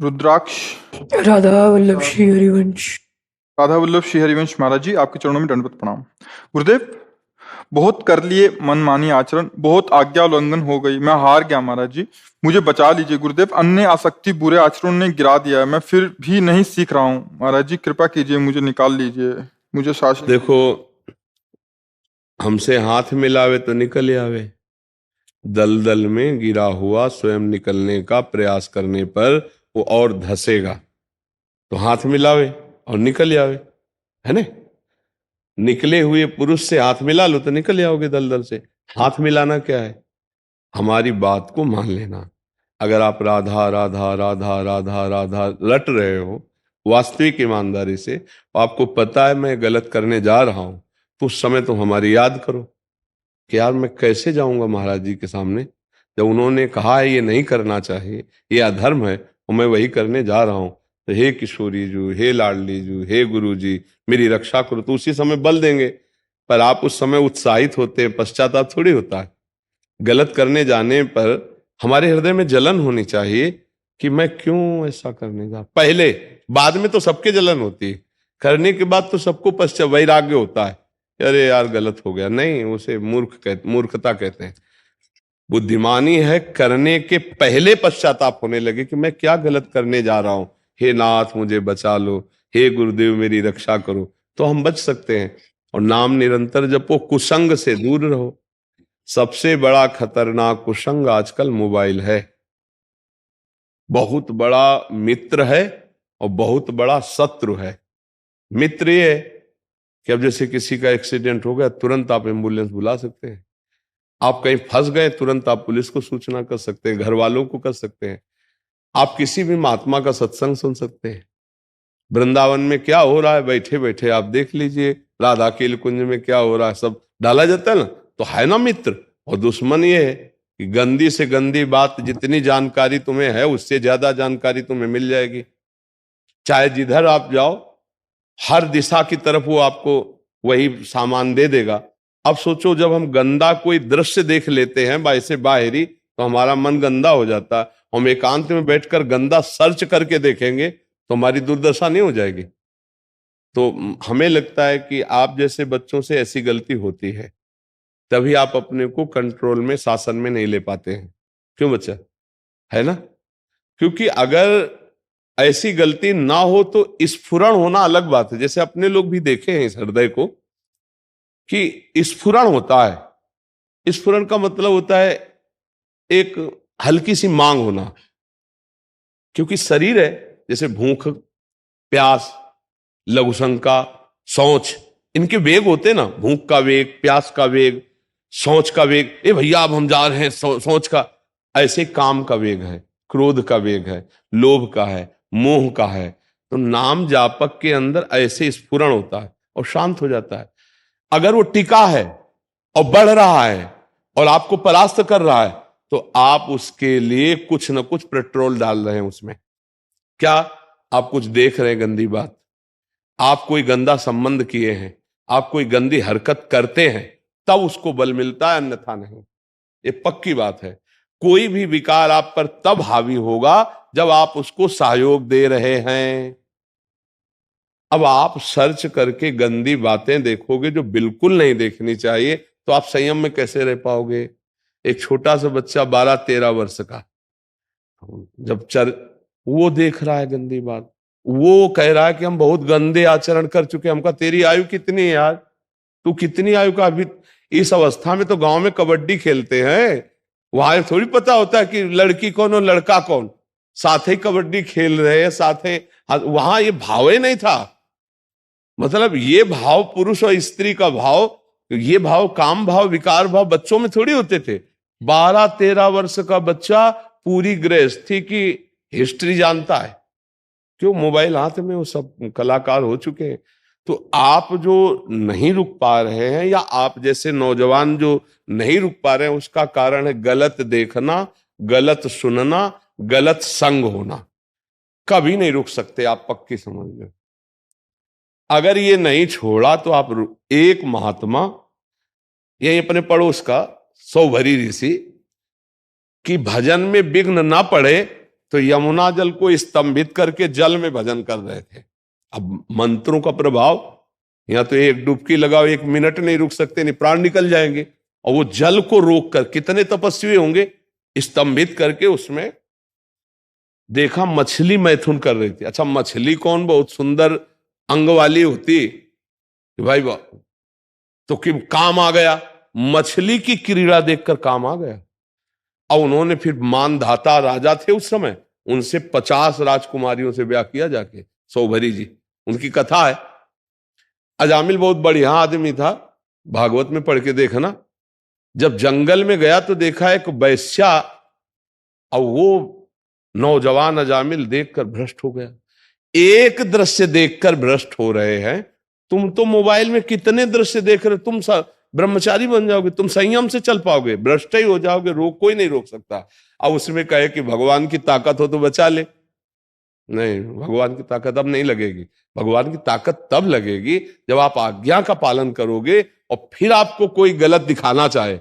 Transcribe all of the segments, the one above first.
रुद्राक्ष। राधा वल्लभ श्री हरिवंश। राधा वल्लभ श्री हरिवंश महाराज जी, आपके चरणों में दंडवत प्रणाम। गुरुदेव, बहुत कर लिए मनमानी आचरण, बहुत आज्ञा उल्लंघन हो गई, मैं हार गया महाराज जी, मुझे बचा लीजिए गुरुदेव। अन्य आसक्ति बुरे आचरण ने गिरा दिया है, मैं फिर भी नहीं सीख रहा हूँ महाराज जी, कृपा कीजिए, मुझे निकाल लीजिए, मुझे शासन। देखो, हमसे हाथ मिलावे तो निकल आवे, दलदल में गिरा हुआ स्वयं निकलने का प्रयास करने पर वो और धसेगा। तो हाथ मिलावे और निकल आवे, है ना। निकले हुए पुरुष से हाथ मिला लो तो निकल आओगे दलदल से। हाथ मिलाना क्या है? हमारी बात को मान लेना। अगर आप राधा राधा राधा राधा राधा रट रहे हो वास्तविक ईमानदारी से, तो आपको पता है मैं गलत करने जा रहा हूं, तो उस समय तुम हमारी याद करो कि यार मैं कैसे जाऊंगा महाराज जी के सामने, जब उन्होंने कहा है ये नहीं करना चाहिए, ये अधर्म है, और मैं वही करने जा रहा हूं। तो हे किशोरी जू, हे लाडली जू, हे गुरु जी, मेरी रक्षा करो, तो उसी समय बल देंगे। पर आप उस समय उत्साहित होते हैं, पश्चाताप थोड़ी होता है। गलत करने जाने पर हमारे हृदय में जलन होनी चाहिए कि मैं क्यों ऐसा करने जा, पहले। बाद में तो सबके जलन होती है, करने के बाद तो सबको पश्चात वैराग्य होता है, अरे यार गलत हो गया। नहीं, उसे मूर्खता कहते हैं। बुद्धिमानी है करने के पहले पश्चाताप होने लगे कि मैं क्या गलत करने जा रहा हूं, हे नाथ मुझे बचा लो, हे गुरुदेव मेरी रक्षा करो, तो हम बच सकते हैं। और नाम निरंतर जपो, कुसंग से दूर रहो। सबसे बड़ा खतरनाक कुसंग आजकल मोबाइल है। बहुत बड़ा मित्र है और बहुत बड़ा शत्रु है। मित्र ये है कि अब जैसे किसी का एक्सीडेंट हो गया, तुरंत आप एम्बुलेंस बुला सकते हैं। आप कहीं फंस गए, तुरंत आप पुलिस को सूचना कर सकते हैं, घर वालों को कर सकते हैं। आप किसी भी महात्मा का सत्संग सुन सकते हैं। वृंदावन में क्या हो रहा है बैठे बैठे आप देख लीजिए, राधा केल कुंज में क्या हो रहा है, सब डाला जाता है ना। तो है ना मित्र। और दुश्मन ये है कि गंदी से गंदी बात, जितनी जानकारी तुम्हें है उससे ज्यादा जानकारी तुम्हें मिल जाएगी। चाहे जिधर आप जाओ, हर दिशा की तरफ वो आपको वही सामान दे देगा। अब सोचो, जब हम गंदा कोई दृश्य देख लेते हैं वैसे बाहरी, तो हमारा मन गंदा हो जाता है। हम एकांत में बैठकर गंदा सर्च करके देखेंगे तो हमारी दुर्दशा नहीं हो जाएगी। तो हमें लगता है कि आप जैसे बच्चों से ऐसी गलती होती है, तभी आप अपने को कंट्रोल में, शासन में नहीं ले पाते हैं। क्यों बच्चा, है ना? क्योंकि अगर ऐसी गलती ना हो तो स्फुरण होना अलग बात है। जैसे अपने लोग भी देखे हैं इस हृदय को कि स्फुरण होता है। स्फुरण का मतलब होता है एक हल्की सी मांग होना। क्योंकि शरीर है, जैसे भूख, प्यास, लघुशंका, सोच, इनके वेग होते हैं ना। भूख का वेग, प्यास का वेग, सोच का वेग, ए भैया अब हम जा रहे हैं, सोच का। ऐसे काम का वेग है, क्रोध का वेग है, लोभ का है, मोह का है। तो नाम जापक के अंदर ऐसे स्फुरण होता है और शांत हो जाता है। अगर वो टिका है और बढ़ रहा है और आपको परास्त कर रहा है, तो आप उसके लिए कुछ ना कुछ पेट्रोल डाल रहे हैं उसमें। क्या? आप कुछ देख रहे हैं गंदी बात, आप कोई गंदा संबंध किए हैं, आप कोई गंदी हरकत करते हैं, तब उसको बल मिलता है, अन्यथा नहीं। ये पक्की बात है। कोई भी विकार आप पर तब हावी होगा जब आप उसको सहयोग दे रहे हैं। अब आप सर्च करके गंदी बातें देखोगे जो बिल्कुल नहीं देखनी चाहिए, तो आप संयम में कैसे रह पाओगे? एक छोटा सा बच्चा 12-13 वर्ष का, जब वो देख रहा है गंदी बात, वो कह रहा है कि हम बहुत गंदे आचरण कर चुके। हमका तेरी आयु कितनी है यार, तू कितनी आयु का? अभी इस अवस्था में तो गांव में कबड्डी खेलते हैं, वहां थोड़ी पता होता है कि लड़की कौन और लड़का कौन। साथ ही कबड्डी खेल रहे हैं, साथ ही वहां ये भाव ही नहीं था। मतलब ये भाव, पुरुष और स्त्री का भाव, ये भाव, काम भाव, विकार भाव बच्चों में थोड़ी होते थे। 12-13 वर्ष का बच्चा पूरी गृहस्थी की हिस्ट्री जानता है। क्यों? मोबाइल हाथ में, वो सब कलाकार हो चुके हैं। तो आप जो नहीं रुक पा रहे हैं, या आप जैसे नौजवान जो नहीं रुक पा रहे हैं, उसका कारण है गलत देखना, गलत सुनना, गलत संग होना। कभी नहीं रुक सकते आप, पक्की समझ लो। अगर ये नहीं छोड़ा तो आप, एक महात्मा, यही अपने पड़ोस का सौभरी ऋषि, कि भजन में विघ्न ना पड़े तो यमुना जल को स्तंभित करके जल में भजन कर रहे थे। अब मंत्रों का प्रभाव, या तो एक डुबकी लगाओ, 1 मिनट नहीं रुक सकते, नहीं प्राण निकल जाएंगे। और वो जल को रोक कर कितने तपस्वी होंगे, स्तंभित करके उसमें देखा मछली मैथुन कर रही थी। अच्छा, मछली कौन बहुत सुंदर अंग वाली होती कि भाई वाह, तो कि काम आ गया, मछली की क्रीड़ा देखकर काम आ गया। और उन्होंने फिर मानधाता राजा थे उस समय, उनसे 50 राजकुमारियों से ब्याह किया जाके, सौभरी जी, उनकी कथा है। अजामिल बहुत बढ़िया आदमी था, भागवत में पढ़ के देखना। जब जंगल में गया तो देखा एक वैश्या, और वो नौजवान अजामिल देखकर भ्रष्ट हो गया। एक दृश्य देखकर भ्रष्ट हो रहे हैं, तुम तो मोबाइल में कितने दृश्य देख रहे, तुम ब्रह्मचारी बन जाओगे, तुम संयम से चल पाओगे, भ्रष्ट ही हो जाओगे, कोई नहीं रोक सकता। अब उसमें कहे कि भगवान की ताकत हो तो बचा ले, नहीं, भगवान की ताकत अब नहीं लगेगी। भगवान की ताकत तब लगेगी जब आप आज्ञा का पालन करोगे, और फिर आपको कोई गलत दिखाना चाहे,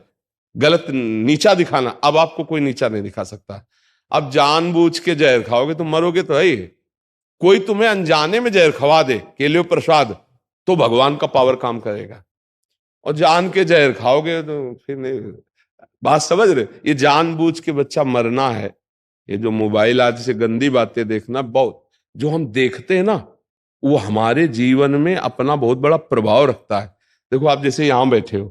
गलत नीचा दिखाना, अब आपको कोई नीचा नहीं दिखा सकता। अब जानबूझ के जहर खाओगे तो मरोगे तो है ही। कोई तुम्हें अनजाने में जहर खवा दे, केलियो प्रसाद, तो भगवान का पावर काम करेगा। और जान के जहर खाओगे तो फिर नहीं। बात समझ रहे? ये जानबूझ के बच्चा मरना है। ये जो मोबाइल आज से गंदी बातें देखना, बहुत जो हम देखते हैं ना, वो हमारे जीवन में अपना बहुत बड़ा प्रभाव रखता है। देखो आप जैसे यहाँ बैठे हो,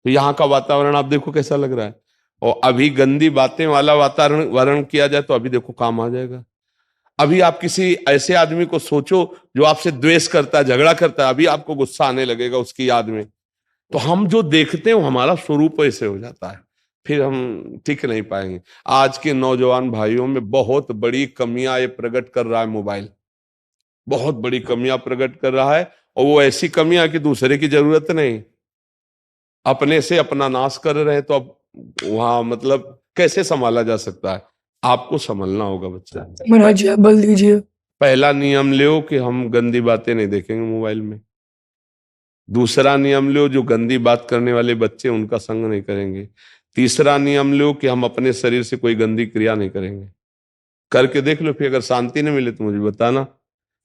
तो यहाँ का वातावरण आप देखो कैसा लग रहा है, और अभी गंदी बातें वाला वातावरण किया जाए तो अभी देखो काम आ जाएगा। अभी आप किसी ऐसे आदमी को सोचो जो आपसे द्वेष करता है, झगड़ा करता है, अभी आपको गुस्सा आने लगेगा उसकी याद में। तो हम जो देखते हैं हमारा स्वरूप ऐसे हो जाता है, फिर हम टिक नहीं पाएंगे। आज के नौजवान भाइयों में बहुत बड़ी कमियां ये प्रकट कर रहा है मोबाइल, बहुत बड़ी कमियां प्रकट कर रहा है। और वो ऐसी कमियां कि दूसरे की जरूरत नहीं, अपने से अपना नाश कर रहे हैं। तो अब वहां मतलब कैसे संभाला जा सकता है? आपको संभलना होगा बच्चा। महाराज जी आप बल दीजिए। पहला नियम लो कि हम गंदी बातें नहीं देखेंगे मोबाइल में। दूसरा नियम लो, जो गंदी बात करने वाले बच्चे उनका संग नहीं करेंगे। तीसरा नियम लो कि हम अपने शरीर से कोई गंदी क्रिया नहीं करेंगे। करके देख लो, फिर अगर शांति नहीं मिले तो मुझे बताना।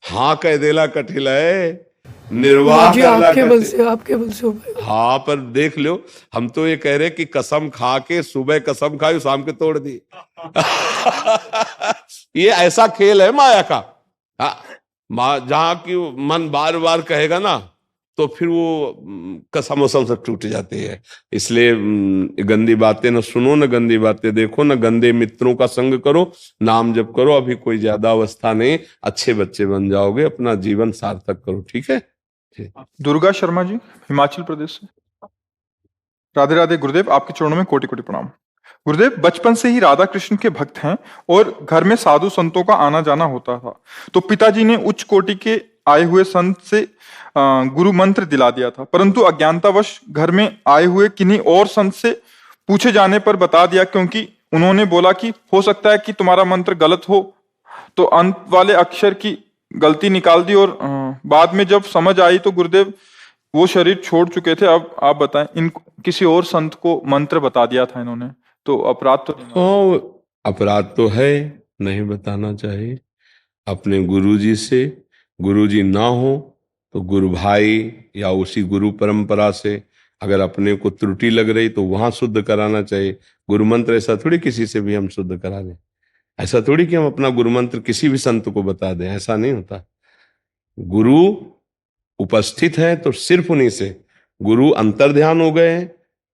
हाँ कह देला कठिल है, निर्वाह महाराज जी करला आपके बल कठिल। से, आपके बल से हो पाएगा। हाँ पर देख लो, हम तो ये कह रहे कि कसम खा के सुबह कसम खाई, शाम के तोड़ दी। ये ऐसा खेल है माया का। जहां की मन बार बार कहेगा ना, तो फिर वो कसम वसम सब टूट जाती है। इसलिए गंदी बातें न सुनो, न गंदी बातें देखो, न गंदे मित्रों का संग करो, नाम जप करो। अभी कोई ज्यादा अवस्था नहीं, अच्छे बच्चे बन जाओगे, अपना जीवन सार्थक करो। ठीक है? दुर्गा शर्मा जी, हिमाचल प्रदेश से। राधे राधे गुरुदेव, आपके चरणों में कोटि कोटि प्रणाम। गुरुदेव, बचपन से ही राधा कृष्ण के भक्त हैं और घर में साधु संतों का आना जाना होता था। तो पिताजी ने उच्च कोटि के आए हुए संत से गुरु मंत्र दिला दिया था, परंतु अज्ञानतावश घर में आए हुए किन्हीं और संत से पूछे जाने पर बता दिया, क्योंकि उन्होंने बोला कि हो सकता है कि तुम्हारा मंत्र गलत हो। तो अंत वाले अक्षर की गलती निकाल दी, और बाद में जब समझ आई तो गुरुदेव वो शरीर छोड़ चुके थे। अब आप बताएं, इन किसी और संत को मंत्र बता दिया था इन्होंने, तो अपराध तो नहीं हुआ? अपराध तो है, नहीं बताना चाहिए। अपने गुरुजी से, गुरुजी ना हो तो गुरु भाई या उसी गुरु परंपरा से अगर अपने को त्रुटि लग रही तो वहां शुद्ध कराना चाहिए। गुरु मंत्र ऐसा थोड़ी किसी से भी हम शुद्ध करा दें, ऐसा थोड़ी कि हम अपना गुरु मंत्र किसी भी संत को बता दें, ऐसा नहीं होता। गुरु उपस्थित है तो सिर्फ उन्हीं से, गुरु अंतर्ध्यान हो गए हैं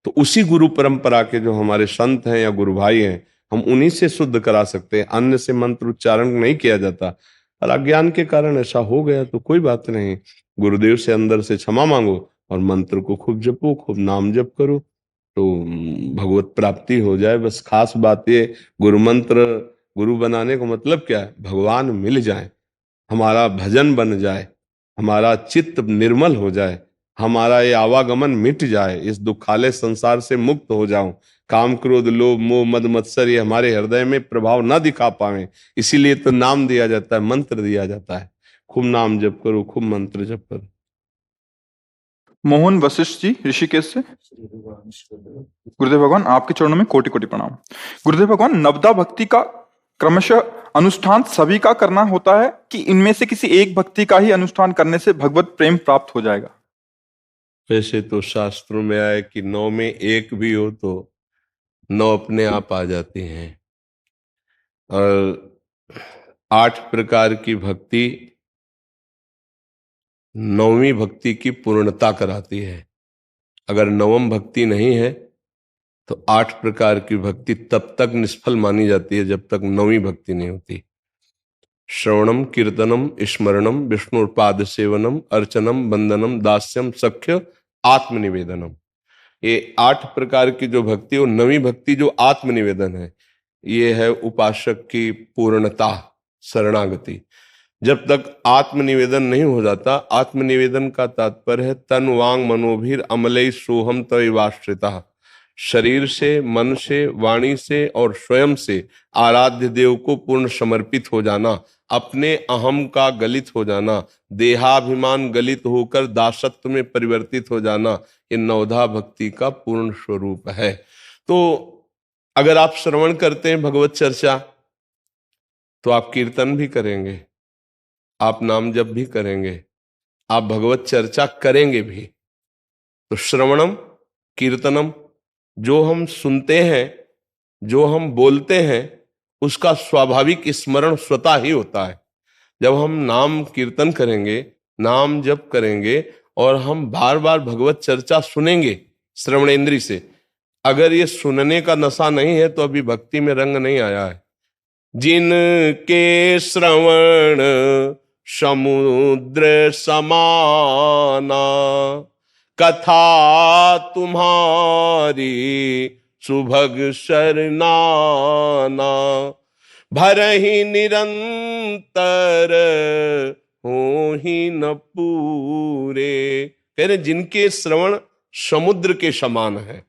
तो उसी गुरु परंपरा के जो हमारे संत हैं या गुरु भाई हैं, हम उन्हीं से शुद्ध करा सकते हैं। अन्य से मंत्र उच्चारण नहीं किया जाता। और अज्ञान के कारण ऐसा हो गया तो कोई बात नहीं, गुरुदेव से अंदर से क्षमा मांगो और मंत्र को खूब जपो, खूब नाम जप करो, तो भगवत प्राप्ति हो जाए। बस खास बात ये, गुरु मंत्र गुरु बनाने का मतलब क्या है? भगवान मिल जाए, हमारा भजन बन जाए, हमारा चित्त निर्मल हो जाए, हमारा ये आवागमन मिट जाए, इस दुखालय संसार से मुक्त हो जाऊं, काम क्रोध लोभ मोह मद मत्सर ये हमारे हृदय में प्रभाव ना दिखा पाए। इसीलिए तो नाम दिया जाता है, मंत्र दिया जाता है। खूब नाम जप करो, खूब मंत्र जप करो। मोहन वशिष्ठ जी, ऋषिकेश से। गुरुदेव भगवान, आपके चरणों में कोटि कोटि प्रणाम। गुरुदेव भगवान, नवदा भक्ति का क्रमशः अनुष्ठान सभी का करना होता है कि इनमें से किसी एक भक्ति का ही अनुष्ठान करने से भगवत प्रेम प्राप्त हो जाएगा? वैसे तो शास्त्रों में आए कि 9 में एक भी हो तो 9 अपने आप आ जाती हैं, और 8 प्रकार की भक्ति 9वीं भक्ति की पूर्णता कराती है। अगर 9वीं भक्ति नहीं है तो 8 प्रकार की भक्ति तब तक निष्फल मानी जाती है जब तक 9वीं भक्ति नहीं होती। श्रवणम कीर्तनम स्मरणम विष्णुपाद सेवनम अर्चनम वंदनम दास्यम सख्य आत्मनिवेदनम, ये 8 प्रकार की जो भक्ति, वो 9वीं भक्ति जो आत्मनिवेदन है, ये है उपासक की पूर्णता, शरणागति। जब तक आत्मनिवेदन नहीं हो जाता, आत्मनिवेदन का तात्पर्य है तन वांग मनोभीर अमलई सोहम तयवाश्रिता, शरीर से, मन से, वाणी से और स्वयं से आराध्य देव को पूर्ण समर्पित हो जाना, अपने अहम का गलित हो जाना, देहाभिमान गलित होकर दासत्व में परिवर्तित हो जाना, ये 9धा भक्ति का पूर्ण स्वरूप है। तो अगर आप श्रवण करते हैं भगवत चर्चा, तो आप कीर्तन भी करेंगे, आप नाम जप भी करेंगे, आप भगवत चर्चा करेंगे भी। तो श्रवणम कीर्तनम, जो हम सुनते हैं, जो हम बोलते हैं, उसका स्वाभाविक स्मरण स्वतः ही होता है। जब हम नाम कीर्तन करेंगे, नाम जप करेंगे और हम बार बार भगवत चर्चा सुनेंगे श्रवणेंद्री से, अगर ये सुनने का नशा नहीं है तो अभी भक्ति में रंग नहीं आया है। जिनके श्रवण समुद्र समाना, कथा तुम्हारी सुभग शरनाना, भरहि निरंतर हो ही न पूरे। कह रहे जिनके श्रवण समुद्र के समान है।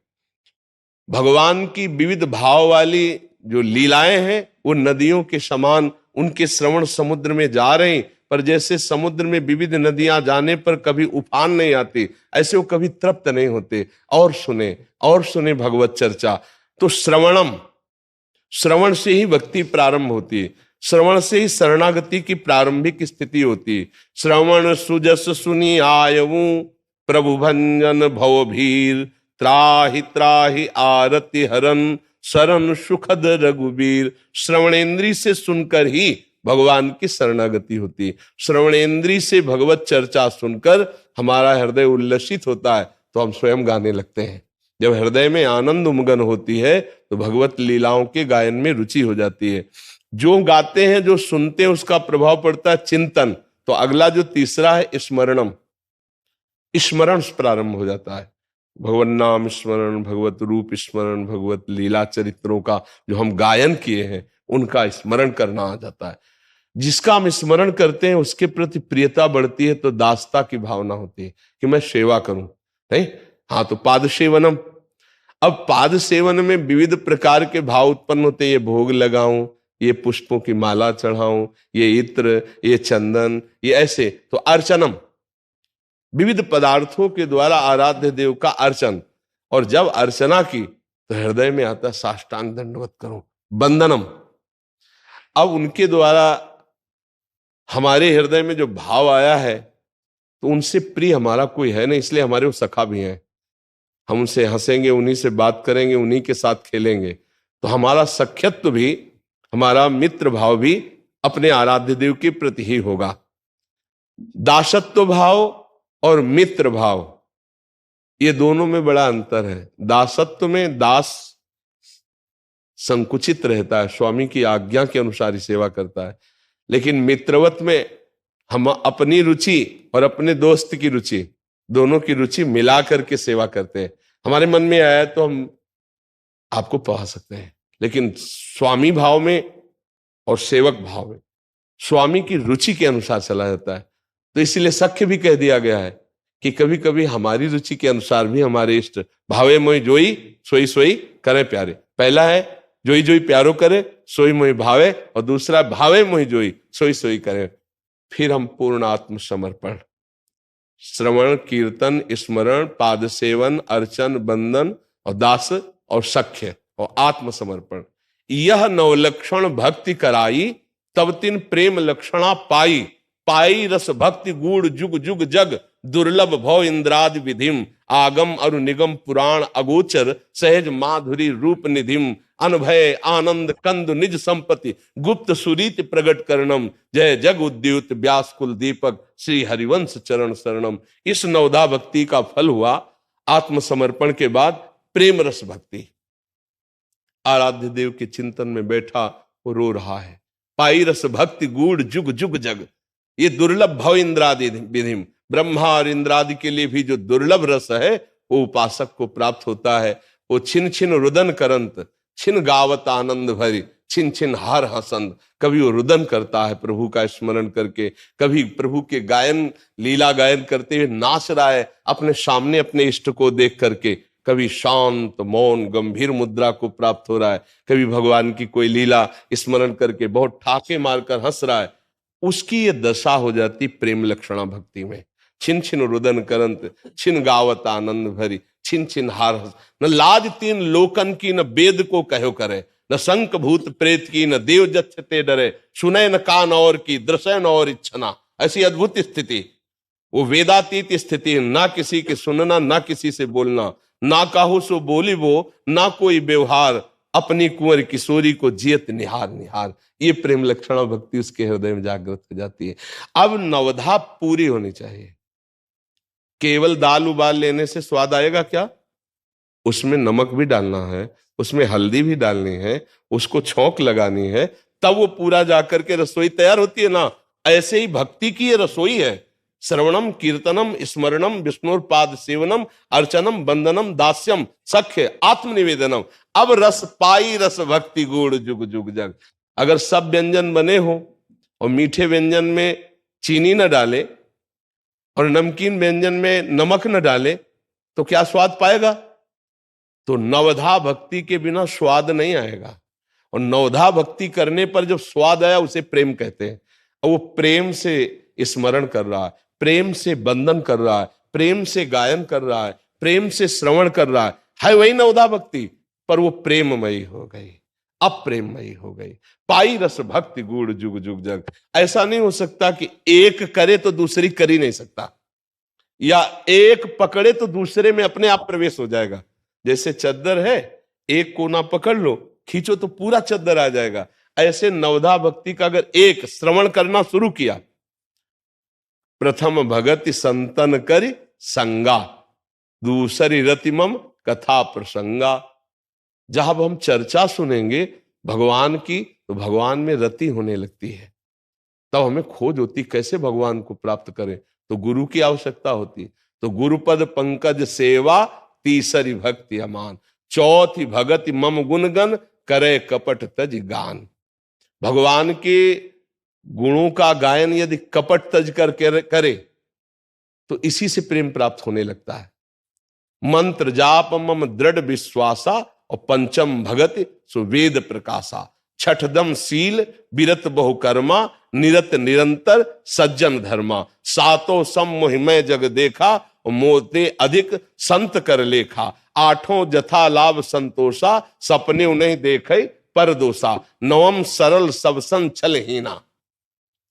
भगवान की विविध भाव वाली जो लीलाएं हैं वो नदियों के समान उनके श्रवण समुद्र में जा रहे हैं, पर जैसे समुद्र में विविध नदियां जाने पर कभी उफान नहीं आती, ऐसे वो कभी तृप्त नहीं होते। और सुने भगवत चर्चा। तो श्रवणम, श्रवण से ही भक्ति प्रारंभ होती है, श्रवण से ही शरणागति की प्रारंभिक स्थिति होती है। श्रवण सुजस सुनी आयऊ, प्रभु भंजन भवभीर, त्राहि त्राहि आरति हरन, शरण सुखद रघुबीर। श्रवणेन्द्री से सुनकर ही भगवान की शरणागति होती। श्रवणेन्द्री से भगवत चर्चा सुनकर हमारा हृदय उल्लसित होता है तो हम स्वयं गाने लगते हैं। जब हृदय में आनंद उमगन होती है तो भगवत लीलाओं के गायन में रुचि हो जाती है। जो गाते हैं, जो सुनते हैं, उसका प्रभाव पड़ता है चिंतन। तो अगला जो तीसरा है स्मरणम, स्मरण प्रारंभ हो जाता है। भगवत नाम स्मरण, भगवत रूप स्मरण, भगवत लीला चरित्रों का जो हम गायन किए हैं उनका स्मरण करना आ जाता है। जिसका हम स्मरण करते हैं उसके प्रति प्रियता बढ़ती है, तो दासता की भावना होती है कि मैं सेवा करूं। नहीं, हाँ, तो पाद सेवनम। अब पाद सेवन में विविध प्रकार के भाव उत्पन्न होते हैं। ये भोग लगाऊं, ये पुष्पों की माला चढ़ाऊं, ये इत्र, ये चंदन, ये ऐसे। तो अर्चनम, विविध पदार्थों के द्वारा आराध्य देव का अर्चन। और जब अर्चना की तो हृदय में आता साष्टांग दंडवत करो। वंदनम, अब उनके द्वारा हमारे हृदय में जो भाव आया है तो उनसे प्रिय हमारा कोई है नहीं, इसलिए हमारे वो सखा भी हैं। हम उनसे हंसेंगे, उन्हीं से बात करेंगे, उन्हीं के साथ खेलेंगे। तो हमारा सख्यत्व भी, हमारा मित्र भाव भी अपने आराध्य देव के प्रति ही होगा। दासत्व भाव और मित्र भाव, ये दोनों में बड़ा अंतर है। दासत्व में दास संकुचित रहता है, स्वामी की आज्ञा के अनुसार ही सेवा करता है। लेकिन मित्रवत में हम अपनी रुचि और अपने दोस्त की रुचि, दोनों की रुचि मिला करके सेवा करते हैं। हमारे मन में आया तो हम आपको पढ़ा सकते हैं, लेकिन स्वामी भाव में और सेवक भाव में स्वामी की रुचि के अनुसार चला जाता है। तो इसीलिए सख्य भी कह दिया गया है कि कभी कभी हमारी रुचि के अनुसार भी हमारे इष्ट भावे मोहि जोई सोई सोई करे प्यारे। पहला है जोई जोई प्यारो करे सोई मोहि भावे, और दूसरा भावे मोहि जोई सोई सोई करे। फिर हम पूर्ण आत्मसमर्पण, श्रवण कीर्तन स्मरण पाद सेवन अर्चन बंदन और दास और सख्य और आत्मसमर्पण, यह नवलक्षण भक्ति कराई, तब तिन प्रेम लक्षणा पाई। पाई रस भक्ति गूढ़ जुग जुग जग, दुर्लभ भव इंद्रादि विधिम। आगम अरु निगम पुराण अगोचर, सहज माधुरी रूप निधिम। अनभय आनंद कंद निज संपत्ति, गुप्त सुरीति प्रगट करणम। जय जग उद्युत व्यास कुल दीपक, श्री हरिवंश चरण शरणम। इस नवधा भक्ति का फल हुआ आत्मसमर्पण के बाद प्रेम रस भक्ति। आराध्य देव के चिंतन में बैठा वो रो रहा है। पाई रस भक्ति गूढ़ जुग जुग जग, ये दुर्लभ भव इंद्रादि विधिम। ब्रह्मा और इंद्रादि के लिए भी जो दुर्लभ रस है वो उपासक को प्राप्त होता है। वो छिन छिन रुदन करंत, छिन गावत आनंद भरी, छिन छिन हार हसंद। कभी वो रुदन करता है प्रभु का स्मरण करके, कभी प्रभु के गायन लीला गायन करते हुए नाच रहा है अपने सामने अपने इष्ट को देख करके। कभी शांत मौन गंभीर मुद्रा को प्राप्त हो रहा है, कभी भगवान की कोई लीला स्मरण करके बहुत ठाके मारकर हंस रहा है। उसकी ये दशा हो जाती प्रेम लक्षणा भक्ति में। छिन छिन रुदन करंत, छिन गावत आनंद भरी, छिन छिन हार हस। न लाज तीन लोकन की, न वेद को कहो करे। न शंख भूत प्रेत की, न देव जच्छ ते डरे। सुने न कान और की, दृश्य न और इच्छना। ऐसी अद्भुत स्थिति, वो वेदातीत स्थिति। ना किसी के सुनना, ना किसी से बोलना, ना काहू सो बोली वो, ना कोई व्यवहार। अपनी कुंवर किशोरी को जियत निहार निहार। ये प्रेम लक्षणा भक्ति उसके हृदय में जागृत हो जाती है। अब नवधा पूरी होनी चाहिए। केवल दाल उबाल लेने से स्वाद आएगा क्या? उसमें नमक भी डालना है, उसमें हल्दी भी डालनी है, उसको छौंक लगानी है, तब वो पूरा जाकर के रसोई तैयार होती है ना। ऐसे ही भक्ति की ये रसोई है। श्रवणम कीर्तनम स्मरणम विष्णुपाद सेवनम अर्चनम वंदनम दास्यम सख्य आत्मनिवेदनम। अब रस पाई रस भक्ति गुण जुग जुग जग। अगर सब व्यंजन बने हो और मीठे व्यंजन में चीनी न डाले और नमकीन व्यंजन में नमक न डाले तो क्या स्वाद पाएगा? तो नवधा भक्ति के बिना स्वाद नहीं आएगा। और नवधा भक्ति करने पर जब स्वाद आया उसे प्रेम कहते हैं। और वो प्रेम से स्मरण कर रहा है, प्रेम से बंधन कर रहा है, प्रेम से गायन कर रहा है, प्रेम से श्रवण कर रहा है वही नवधा भक्ति। पर वो प्रेममयी हो गई, अप्रेममयी हो गई। पाई रस भक्ति गूढ़ जुग जुग जग। ऐसा नहीं हो सकता कि एक करे तो दूसरी कर ही नहीं सकता, या एक पकड़े तो दूसरे में अपने आप प्रवेश हो जाएगा। जैसे चद्दर है, एक कोना पकड़ लो, खींचो तो पूरा चद्दर आ जाएगा। ऐसे नवधा भक्ति का अगर एक श्रवण करना शुरू किया, प्रथम भगति संतन करि संगा, दूसरी रतिमम कथा प्रसंगा। जब हम चर्चा सुनेंगे भगवान की तो भगवान में रति होने लगती है। तब हमें खोज होती कैसे भगवान को प्राप्त करें, तो गुरु की आवश्यकता होती। तो गुरुपद पंकज सेवा, तीसरी भक्ति अमान, चौथी भगति मम गुणगन, करे कपट तज गान। भगवान के गुणों का गायन यदि कपट तज कर करे तो इसी से प्रेम प्राप्त होने लगता है। मंत्र जाप मम दृढ़ विश्वासा, और पंचम भगति सुवेद प्रकाशा। छठदम शील विरत बहुकर्मा, निरत निरंतर सज्जन धर्मा। सातों सम मोहिमय जग देखा, और मोते अधिक संत कर लेखा। आठों जथा लाभ संतोषा, सपने उन्हें देखे पर दोषा। नवम सरल सब सन छलहीना,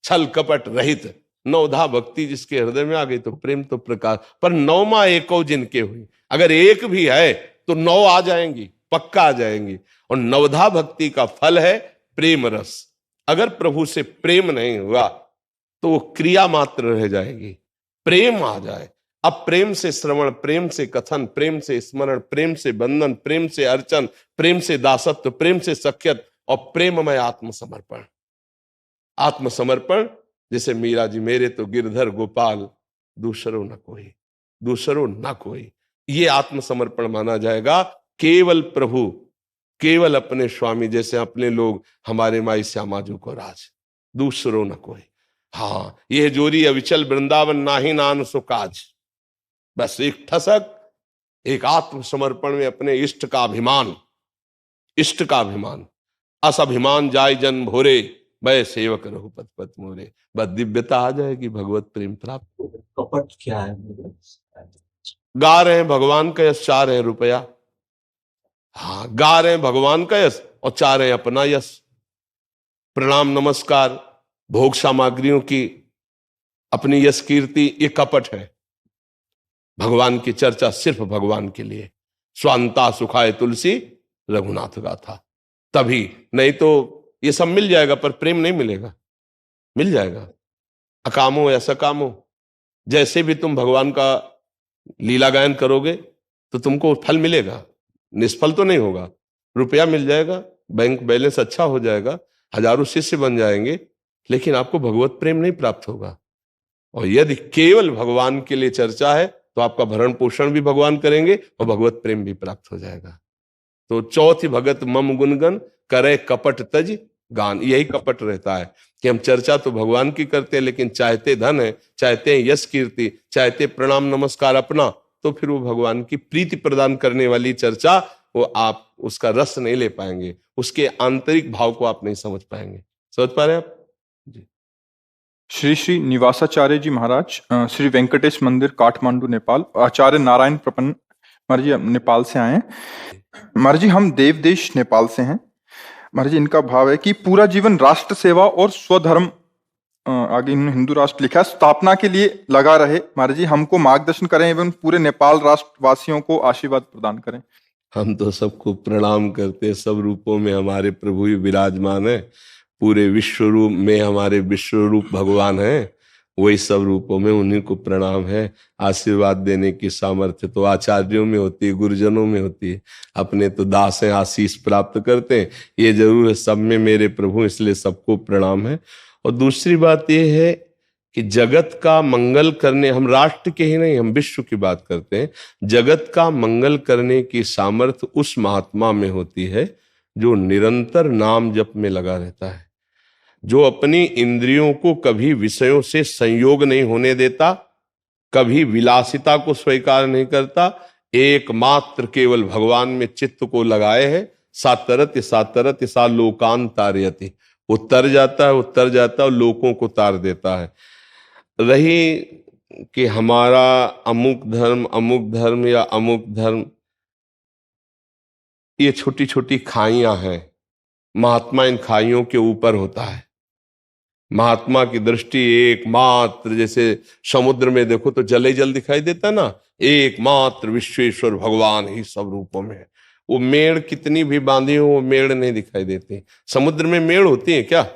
छल कपट रहित। नवधा भक्ति जिसके हृदय में आ गई तो प्रेम तो प्रकाश। पर नौमा एको जिनके हुई, अगर एक भी है तो नौ आ जाएंगी, पक्का आ जाएंगी। और नवधा भक्ति का फल है प्रेम रस। अगर प्रभु से प्रेम नहीं हुआ तो वो क्रिया मात्र रह जाएगी। प्रेम आ जाए, अब प्रेम से श्रवण, प्रेम से कथन, प्रेम से स्मरण, प्रेम से बंधन, प्रेम से अर्चन, प्रेम से दासत्व, प्रेम से सख्यत, और प्रेममय आत्मसमर्पण। आत्मसमर्पण जैसे मीरा जी, मेरे तो गिरधर गोपाल, दूसरो न कोई, दूसरो न कोई। ये आत्मसमर्पण माना जाएगा। केवल प्रभु, केवल अपने स्वामी, जैसे अपने लोग हमारे माई श्यामा जी को राज, दूसरो न कोई। हाँ, यह जोरी अविचल वृंदावन नाही नान सो काज। बस एक ठसक, एक आत्मसमर्पण में अपने इष्ट का अभिमान, इष्ट का अभिमान। अस अभिमान जाय जन भोरे, मैं सेवक रहूं पद पद मोरे। बस दिव्यता आ जाएगी, भगवत प्रेम प्राप्त। कपट क्या है? गा रहे हैं भगवान का यश, चाह रहे हैं रुपया। हाँ, गा रहे हैं भगवान का यश, और चाह रहे हैं अपना यश। प्रणाम नमस्कार, भोग सामग्रियों की अपनी यश कीर्ति, ये कपट है। भगवान की चर्चा सिर्फ भगवान के लिए। स्वांता सुखाय तुलसी रघुनाथ गाथा, तभी, नहीं तो ये सब मिल जाएगा पर प्रेम नहीं मिलेगा। मिल जाएगा अकामो या सकामो, जैसे भी तुम भगवान का लीला गायन करोगे तो तुमको फल मिलेगा, निष्फल तो नहीं होगा। रुपया मिल जाएगा, बैंक बैलेंस अच्छा हो जाएगा, हजारों शिष्य बन जाएंगे, लेकिन आपको भगवत प्रेम नहीं प्राप्त होगा। और यदि केवल भगवान के लिए चर्चा है तो आपका भरण पोषण भी भगवान करेंगे और भगवत प्रेम भी प्राप्त हो जाएगा। तो चौथी भगत मम गुणगन करे कपट तज गान, यही कपट रहता है कि हम चर्चा तो भगवान की करते हैं, लेकिन चाहते धन है, चाहते हैं यश कीर्ति, चाहते प्रणाम नमस्कार अपना, तो फिर वो भगवान की प्रीति प्रदान करने वाली चर्चा, वो आप उसका रस नहीं ले पाएंगे, उसके आंतरिक भाव को आप नहीं समझ पाएंगे। समझ पा रहे हैं आप जी? श्री श्री निवासाचार्य जी महाराज, श्री वेंकटेश मंदिर, काठमांडू, नेपाल। आचार्य नारायण प्रपन्न महाराज जी नेपाल से आए हैं। महाराज जी हम देवदेश नेपाल से हैं। महाराज जी इनका भाव है कि पूरा जीवन राष्ट्र सेवा और स्वधर्म, आगे इन्होंने हिंदू राष्ट्र लिखा है, स्थापना के लिए लगा रहे। महाराज जी हमको मार्गदर्शन करें एवं पूरे नेपाल राष्ट्र वासियों को आशीर्वाद प्रदान करें। हम तो सबको प्रणाम करते हैं, सब रूपों में हमारे प्रभु ही विराजमान है। पूरे विश्व रूप में हमारे विश्व रूप भगवान है, वही सब रूपों में उन्हीं को प्रणाम है। आशीर्वाद देने की सामर्थ्य तो आचार्यों में होती है, गुरुजनों में होती है। अपने तो दास हैं, आशीष प्राप्त करते हैं, ये जरूर है सब में मेरे प्रभु, इसलिए सबको प्रणाम है। और दूसरी बात ये है कि जगत का मंगल करने, हम राष्ट्र के ही नहीं, हम विश्व की बात करते हैं, जगत का मंगल करने की सामर्थ्य उस महात्मा में होती है जो निरंतर नाम जप में लगा रहता है, जो अपनी इंद्रियों को कभी विषयों से संयोग नहीं होने देता, कभी विलासिता को स्वीकार नहीं करता, एकमात्र केवल भगवान में चित्त को लगाए है। सातरति सातरति सा लोकान तारयति, वो तर जाता है, वो तर जाता है और लोकों को तार देता है। रही कि हमारा अमुक धर्म या अमुक धर्म, ये छोटी छोटी खाइयां हैं, महात्मा इन खाइयों के ऊपर होता है। महात्मा की दृष्टि एकमात्र, जैसे समुद्र में देखो तो जल ही जल दिखाई देता ना, एकमात्र विश्वेश्वर भगवान ही सब रूपों में है। वो मेड़ कितनी भी बांधी हो, वो मेड़ नहीं दिखाई देती। समुद्र में मेड़ होती है क्या?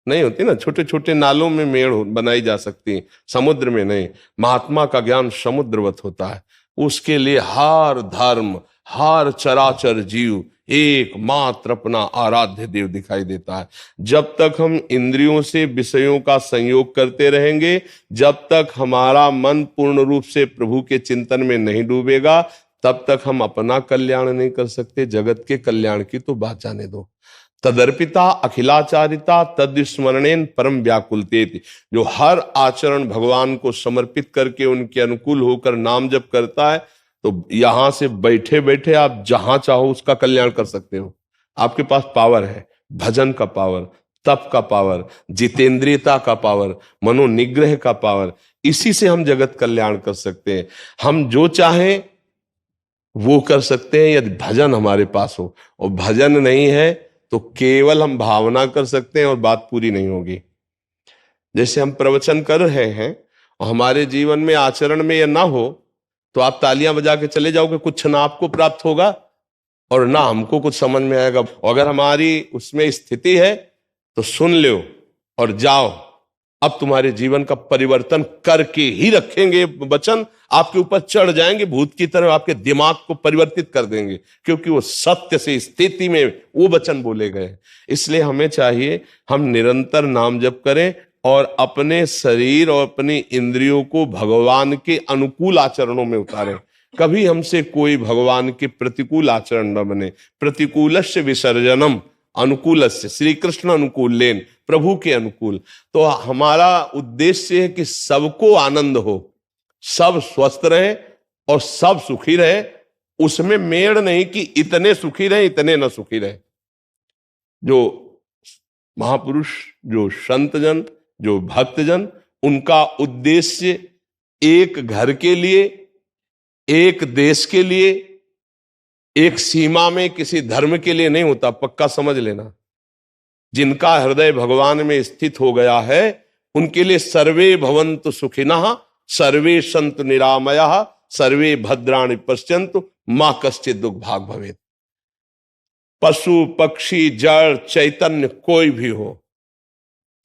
नहीं होती ना, छोटे छोटे नालों में मेड़ बनाई जा सकती है, समुद्र में नहीं। महात्मा का ज्ञान समुद्रवत होता है, उसके लिए हर धर्म, हर चराचर जीव एकमात्र अपना आराध्य देव दिखाई देता है। जब तक हम इंद्रियों से विषयों का संयोग करते रहेंगे, जब तक हमारा मन पूर्ण रूप से प्रभु के चिंतन में नहीं डूबेगा, तब तक हम अपना कल्याण नहीं कर सकते। जगत के कल्याण की तो बात जाने दो। तदर्पिता अखिलाचारिता तद्स्मरणेन परम व्याकुलतेति, जो हर आचरण भगवान को समर्पित करके उनके अनुकूल होकर नाम जप करता है, तो यहां से बैठे बैठे आप जहां चाहो उसका कल्याण कर सकते हो। आपके पास पावर है, भजन का पावर, तप का पावर, जितेंद्रियता का पावर, मनोनिग्रह का पावर। इसी से हम जगत कल्याण कर सकते हैं। हम जो चाहें वो कर सकते हैं यदि भजन हमारे पास हो, और भजन नहीं है तो केवल हम भावना कर सकते हैं और बात पूरी नहीं होगी। जैसे हम प्रवचन कर रहे हैं और हमारे जीवन में आचरण में यह ना हो, तो आप तालियां बजा के चले जाओगे, कुछ ना आपको प्राप्त होगा और ना हमको कुछ समझ में आएगा। अगर हमारी उसमें स्थिति है तो सुन लो और जाओ। अब तुम्हारे जीवन का परिवर्तन करके ही रखेंगे। वचन आपके ऊपर चढ़ जाएंगे, भूत की तरह आपके दिमाग को परिवर्तित कर देंगे, क्योंकि वो सत्य से स्थिति में वो वचन बोले गए। इसलिए हमें चाहिए हम निरंतर नाम जप करें और अपने शरीर और अपनी इंद्रियों को भगवान के अनुकूल आचरणों में उतारें। कभी हमसे कोई भगवान के प्रतिकूल आचरण न बने। प्रतिकूलस्य विसर्जनम अनुकूलस्य, श्री कृष्ण अनुकूल लेन, प्रभु के अनुकूल। तो हमारा उद्देश्य है कि सबको आनंद हो, सब स्वस्थ रहे और सब सुखी रहे। उसमें मेड़ नहीं कि इतने सुखी रहे इतने न सुखी रहे। जो महापुरुष, जो संतजन, जो भक्तजन, उनका उद्देश्य एक घर के लिए, एक देश के लिए, एक सीमा में किसी धर्म के लिए नहीं होता, पक्का समझ लेना। जिनका हृदय भगवान में स्थित हो गया है उनके लिए सर्वे भवन्तु सुखिनः, सर्वे सन्तु निरामयाः, सर्वे भद्राणि पश्यन्तु, मां कश्चित् दुख भाग भवेत्। पशु पक्षी जड़ चैतन्य कोई भी हो,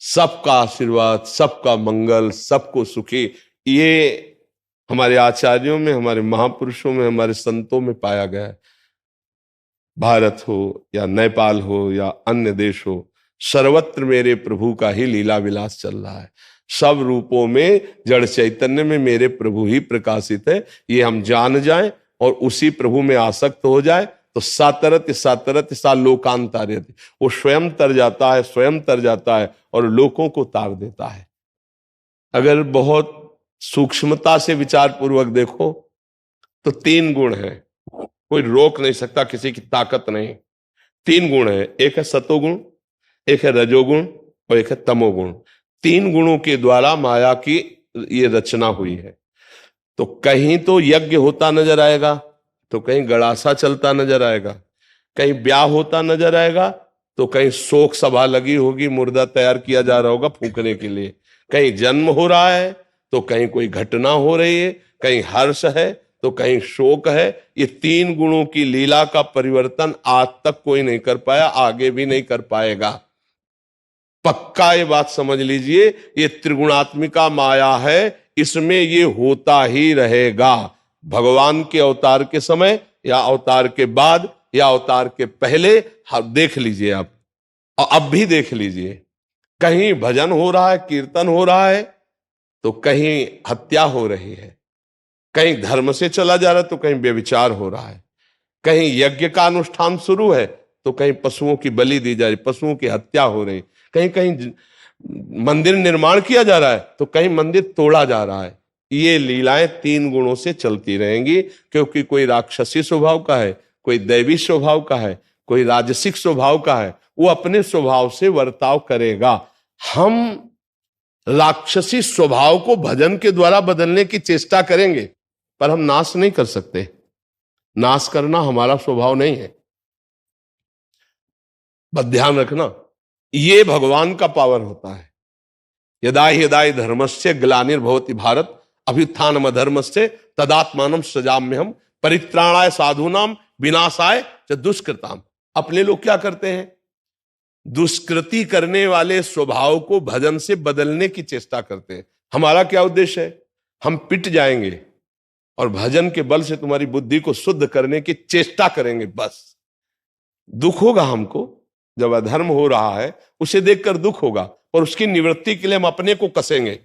सबका आशीर्वाद, सबका मंगल, सबको सुखी, ये हमारे आचार्यों में, हमारे महापुरुषों में, हमारे संतों में पाया गया है। भारत हो या नेपाल हो या अन्य देश हो, सर्वत्र मेरे प्रभु का ही लीला विलास चल रहा है। सब रूपों में जड़ चैतन्य में मेरे प्रभु ही प्रकाशित है। ये हम जान जाएं और उसी प्रभु में आसक्त हो जाए तो सातरत सातरत सा लोकांतार्यति, वो स्वयं तर जाता है, स्वयं तर जाता है और लोकों को तार देता है। अगर बहुत सूक्ष्मता से विचार पूर्वक देखो तो 3 गुण हैं, कोई रोक नहीं सकता, किसी की ताकत नहीं। 3 गुण है, एक है सतोगुण, एक है रजोगुण और एक है तमोगुण। 3 गुणों के द्वारा माया की ये रचना हुई है। तो कहीं तो यज्ञ होता नजर आएगा, तो कहीं गड़ासा चलता नजर आएगा, कहीं ब्याह होता नजर आएगा, तो कहीं शोक सभा लगी होगी, मुर्दा तैयार किया जा रहा होगा फूंकने के लिए, कहीं जन्म हो रहा है तो कहीं कोई घटना हो रही है, कहीं हर्ष है तो कहीं शोक है। ये 3 गुणों की लीला का परिवर्तन आज तक कोई नहीं कर पाया, आगे भी नहीं कर पाएगा। पक्का ये बात समझ लीजिए, ये त्रिगुणात्मिका माया है, इसमें ये होता ही रहेगा। भगवान के अवतार के समय या अवतार के बाद या अवतार के पहले, देख लीजिए आप, और अब भी देख लीजिए, कहीं भजन हो रहा है, कीर्तन हो रहा है तो कहीं हत्या हो रही है, कहीं धर्म से चला जा रहा है तो कहीं व्यभिचार हो रहा है, कहीं यज्ञ का अनुष्ठान शुरू है तो कहीं पशुओं की बलि दी जा रही, पशुओं की हत्या हो रही, कहीं कहीं मंदिर निर्माण किया जा रहा है तो कहीं मंदिर तोड़ा जा रहा है। ये लीलाएं 3 गुणों से चलती रहेंगी, क्योंकि कोई राक्षसी स्वभाव का है, कोई दैवी स्वभाव का है, कोई राजसिक स्वभाव का है, वो अपने स्वभाव से वर्ताव करेगा। हम राक्षसी स्वभाव को भजन के द्वारा बदलने की चेष्टा करेंगे, पर हम नाश नहीं कर सकते। नाश करना हमारा स्वभाव नहीं है, बस ध्यान रखना, ये भगवान का पावर होता है। यदा यदा धर्मस्य ग्लानिर्भवति भारत अभ्युत्थानम अधर्मस्य तदात्मानं सृजाम्यहम् परित्राणाय साधूनाम विनाशाय च दुष्कृताम। अपने लोग क्या करते हैं? दुष्कृति करने वाले स्वभाव को भजन से बदलने की चेष्टा करते हैं। हमारा क्या उद्देश्य है? हम पिट जाएंगे और भजन के बल से तुम्हारी बुद्धि को शुद्ध करने की चेष्टा करेंगे। बस दुख होगा हमको, जब अधर्म हो रहा है उसे देखकर दुख होगा, और उसकी निवृत्ति के लिए हम अपने को कसेंगे,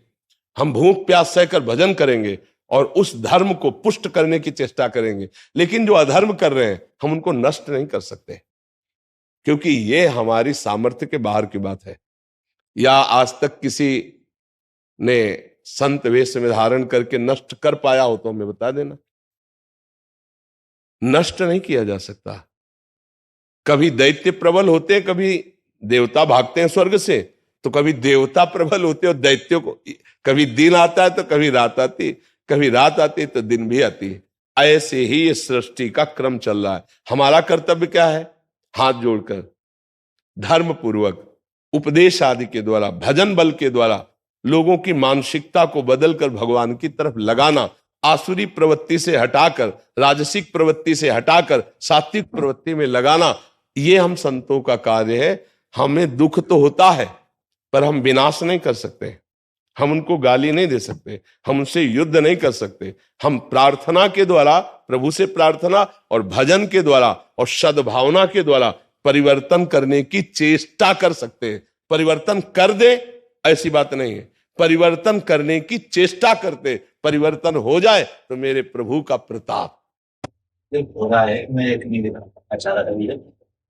हम भूख प्यास सहकर भजन करेंगे और उस धर्म को पुष्ट करने की चेष्टा करेंगे। लेकिन जो अधर्म कर रहे हैं हम उनको नष्ट नहीं कर सकते, क्योंकि ये हमारी सामर्थ्य के बाहर की बात है। या आज तक किसी ने संत वेश में धारण करके नष्ट कर पाया हो तो हमें बता देना। नष्ट नहीं किया जा सकता। कभी दैत्य प्रबल होते हैं, कभी देवता भागते हैं स्वर्ग से, तो कभी देवता प्रबल होते हैं और दैत्यों को, कभी दिन आता है तो कभी रात आती, कभी रात आती तो दिन भी आती है। ऐसे ही ये सृष्टि का क्रम चल रहा है। हमारा कर्तव्य क्या है? हाथ जोड़कर धर्म पूर्वक उपदेश आदि के द्वारा, भजन बल के द्वारा लोगों की मानसिकता को बदलकर भगवान की तरफ लगाना, आसुरी प्रवृत्ति से हटाकर, राजसिक प्रवृत्ति से हटाकर सात्विक प्रवृत्ति में लगाना, ये हम संतों का कार्य है। हमें दुख तो होता है पर हम विनाश नहीं कर सकते, हम उनको गाली नहीं दे सकते, हम उनसे युद्ध नहीं कर सकते। हम प्रार्थना के द्वारा, प्रभु से प्रार्थना और भजन के द्वारा और सद्भावना के द्वारा परिवर्तन करने की चेष्टा कर सकते हैं। परिवर्तन कर दे ऐसी बात नहीं है, परिवर्तन करने की चेष्टा करते, परिवर्तन हो जाए तो मेरे प्रभु का प्रताप हो रहा है। मैं एक निवेदन करना चाह रहा था,